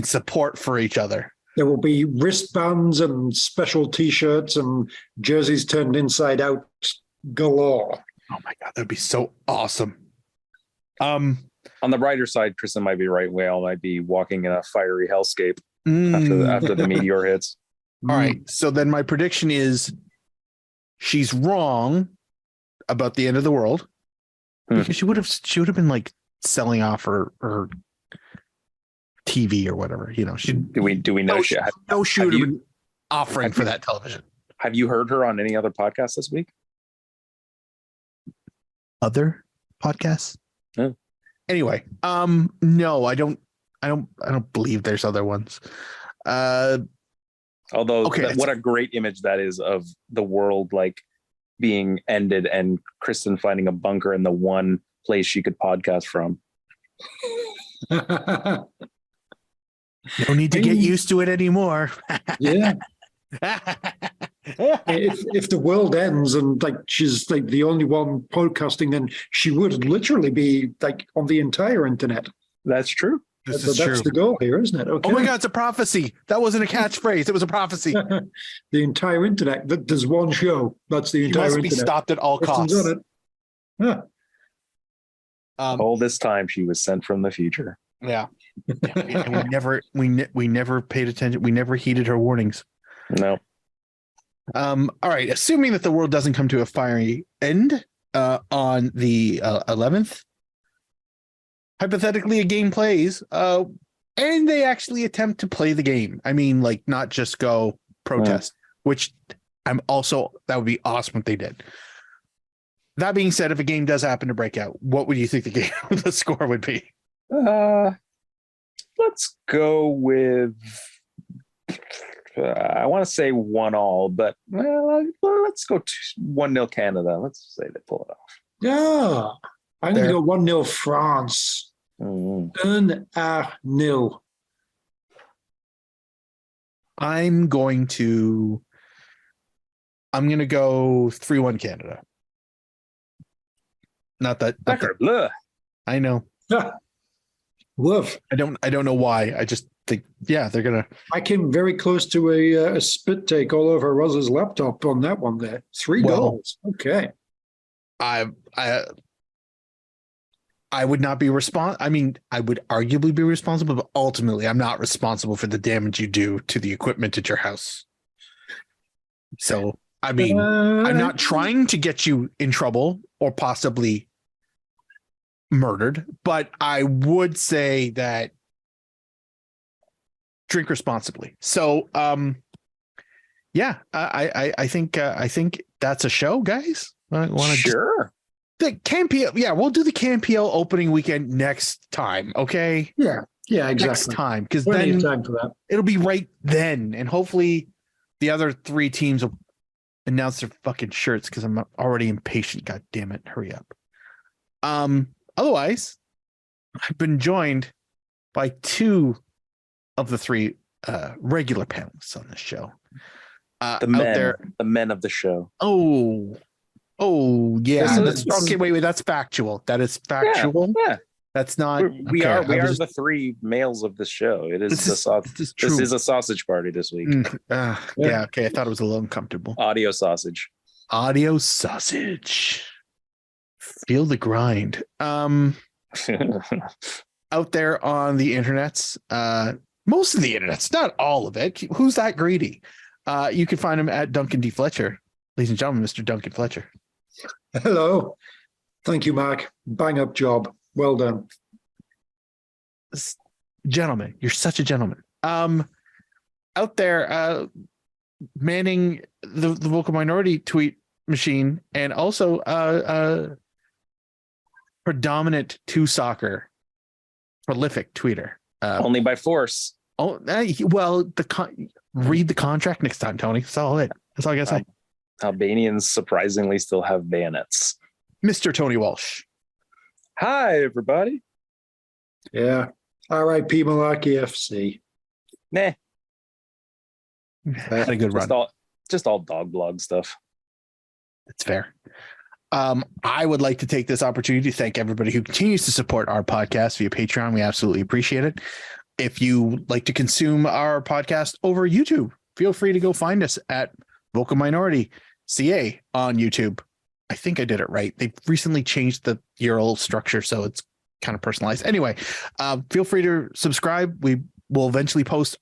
support for each other. There will be wristbands and special T-shirts and jerseys turned inside out galore. Oh my God, that'd be so awesome. On the brighter side, Kristin might be right. Whale might be walking in a fiery hellscape after the meteor hits. All right. So then my prediction is she's wrong about the end of the world because she would have been like selling off her TV or whatever, you know. Do we know she would have been offering for that television. Have you heard her on any other podcast this week? Other podcasts? No. Anyway, no, I don't believe there's other ones. Although, okay, what a great image that is of the world like being ended and Kristin finding a bunker in the one place she could podcast from. No need to get used to it anymore. Yeah. If the world ends and like she's like the only one podcasting, then she would literally be like on the entire internet. That's true. That's the goal here, isn't it? Okay. Oh my God, it's a prophecy. That wasn't a catchphrase. It was a prophecy. The entire internet. There's one show. That's the entire internet. Must be stopped at all costs. On it. Yeah. All this time she was sent from the future. Yeah. we never paid attention. We never heeded her warnings. No. All right. Assuming that the world doesn't come to a fiery end on the 11th, hypothetically a game plays and they actually attempt to play the game. I mean, like not just go protest, which that would be awesome if they did. That being said, if a game does happen to break out, what would you think the score would be? Let's go with I want to say 1-1, but let's go 1-0 Canada. Let's say they pull it off. Yeah. I'm going to go 1-0 France. 1-0. I'm going to go 3-1 Canada. Not that I know. Woof. I don't know why. I just think, yeah, they're gonna. I came very close to a spit take all over Rosa's laptop on that one there. 3 goals. Okay. I would not be I mean, I would arguably be responsible, but ultimately I'm not responsible for the damage you do to the equipment at your house. So, I mean, I'm not trying to get you in trouble or possibly murdered, but I would say that drink responsibly. So, yeah, I think that's a show, guys. Sure. The CanPL, yeah, we'll do the CanPL opening weekend next time, okay? Yeah, exactly. Next time, because then time for that. It'll be right then, and hopefully the other 3 teams will announce their fucking shirts because I'm already impatient. God damn it, hurry up! Otherwise, I've been joined by two of the three regular panelists on this show. The men of the show. Oh, yeah. Okay, wait. That's factual. That is factual. Yeah. That's not. We are the three males of the show. This is a sausage party this week. Yeah. Okay. I thought it was a little uncomfortable. Audio sausage. Feel the grind. Out there on the internets, most of the internets, not all of it. Who's that greedy? You can find him at Duncan D. Fletcher. Ladies and gentlemen, Mr. Duncan Fletcher. Hello. Thank you, Mark. Bang up job. Well done. Gentlemen, you're such a gentleman. Out there, manning the vocal minority tweet machine, and also predominant to soccer prolific tweeter. Only by force. Oh, well, read the contract next time, Tony. That's all I gotta say. Albanians surprisingly still have bayonets. Mr. Tony Walsh. Hi, everybody. Yeah. R.I.P. Malarkey FC. Nah. Had a good run. Just all dog blog stuff. That's fair. I would like to take this opportunity to thank everybody who continues to support our podcast via Patreon. We absolutely appreciate it. If you like to consume our podcast over YouTube, feel free to go find us at Vocal Minority CA on YouTube. I think I did it right. They've recently changed the URL structure, so it's kind of personalized. Anyway, feel free to subscribe. We will eventually post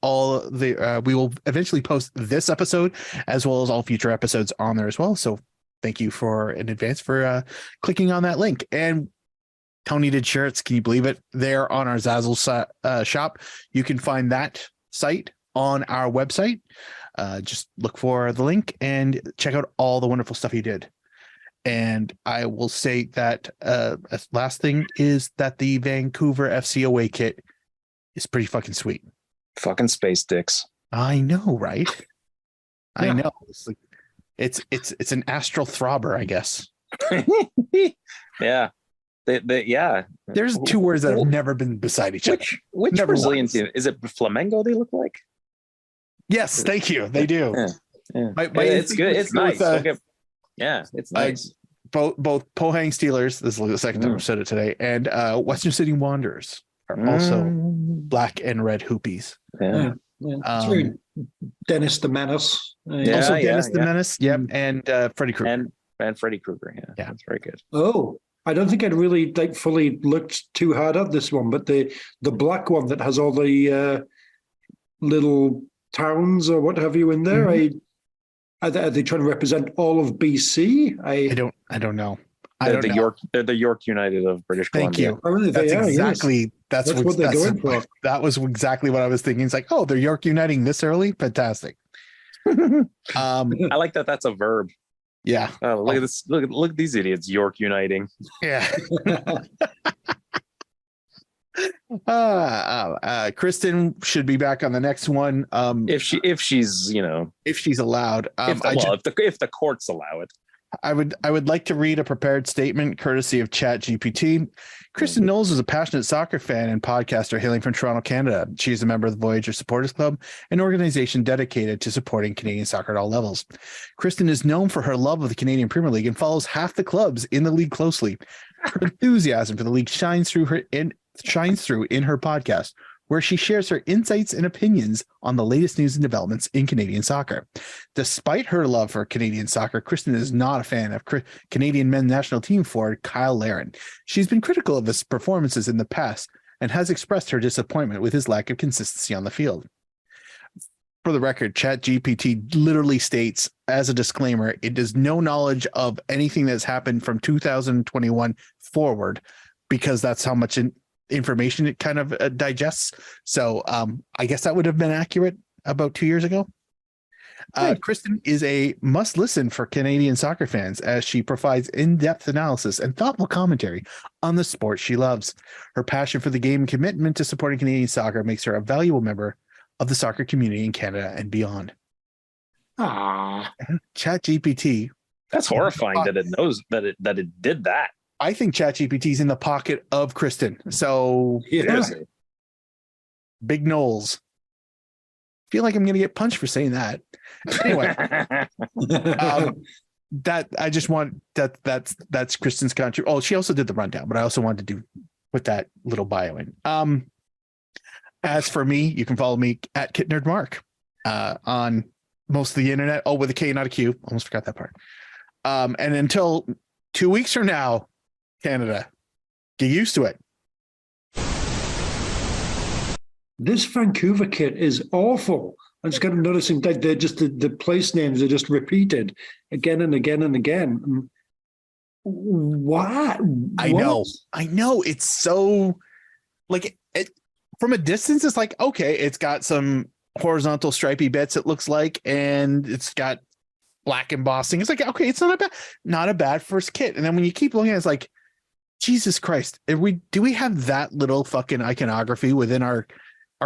this episode as well as all future episodes on there as well. So thank you in advance for clicking on that link. And Tony did shirts. Can you believe it? They're on our Zazzle shop. You can find that site on our website. Just look for the link and check out all the wonderful stuff he did. And I will say that last thing is that the Vancouver FC away kit is pretty fucking sweet. Fucking space dicks. I know, right? Yeah. I know. It's an astral throbber, I guess. Yeah. Yeah. There's two words that have never been beside each other. Which Brazilian team? Is it Flamengo they look like? Yes, thank you. They do. Yeah. It's good. It's nice. It's nice. Both Pohang Steelers, this is the second time I've said it today, and Western City Wanderers are also black and red hoopies. Yeah. It's very Dennis the Menace. Also Dennis the Menace. Yep. And Freddy Krueger. And Freddy Krueger. Yeah. That's very good. Oh, I don't think I'd really fully looked too hard at this one, but the black one that has all the little towns or what have you in there, are they trying to represent all of BC? I don't know. They're the York United of British Columbia. Thank you. That's what they're going for. That was exactly what I was thinking. It's like, oh, they're York Uniting this early? Fantastic. I like that. That's a verb. Yeah. Oh, look at this. Look at these idiots. York Uniting. Yeah. Kristin should be back on the next one. If she's allowed. If the courts allow it. I would like to read a prepared statement courtesy of ChatGPT. Kristin Knowles is a passionate soccer fan and podcaster hailing from Toronto, Canada. She is a member of the Voyager Supporters Club, an organization dedicated to supporting Canadian soccer at all levels. Kristin is known for her love of the Canadian Premier League and follows half the clubs in the league closely. Her enthusiasm for the league shines through in her podcast, where she shares her insights and opinions on the latest news and developments in Canadian soccer. Despite her love for Canadian soccer, Kristin is not a fan of Canadian men's national team forward Kyle Larin. She's been critical of his performances in the past and has expressed her disappointment with his lack of consistency on the field. For the record, ChatGPT literally states as a disclaimer, it has no knowledge of anything that's happened from 2021 forward, because that's how much information it kind of digests. So I guess that would have been accurate about 2 years ago. Kristin is a must listen for Canadian soccer fans, as she provides in-depth analysis and thoughtful commentary on the sport she loves. Her passion for the game and commitment to supporting Canadian soccer makes her a valuable member of the soccer community in Canada and beyond. ChatGPT. That's horrifying that it knows that it did that. I think ChatGPT is in the pocket of Kristin. So big Knowles. Feel like I'm going to get punched for saying that. Anyway, that I just want that's Kristin's country. Oh, she also did the rundown, but I also wanted to put that little bio in. As for me, you can follow me at KitNerdMark on most of the internet. Oh, with a K, not a Q. Almost forgot that part. And until 2 weeks from now, Canada, get used to it. This Vancouver kit is awful. I just got noticing that they're just the place names are just repeated again and again and again. What? I know. It's so like it from a distance. It's like, okay, it's got some horizontal stripy bits. It looks like, and it's got black embossing. It's like, okay, it's not a bad first kit. And then when you keep looking at it, it's like, Jesus Christ, do we have that little fucking iconography within our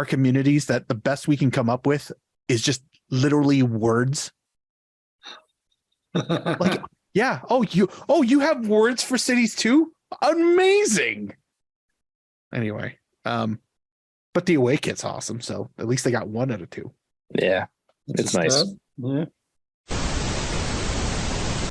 communities that the best we can come up with is just literally words? Like, yeah. You have words for cities too? Amazing. Anyway, but the away kit's awesome. So at least they got 1 out of 2. Yeah, it's nice. Yeah.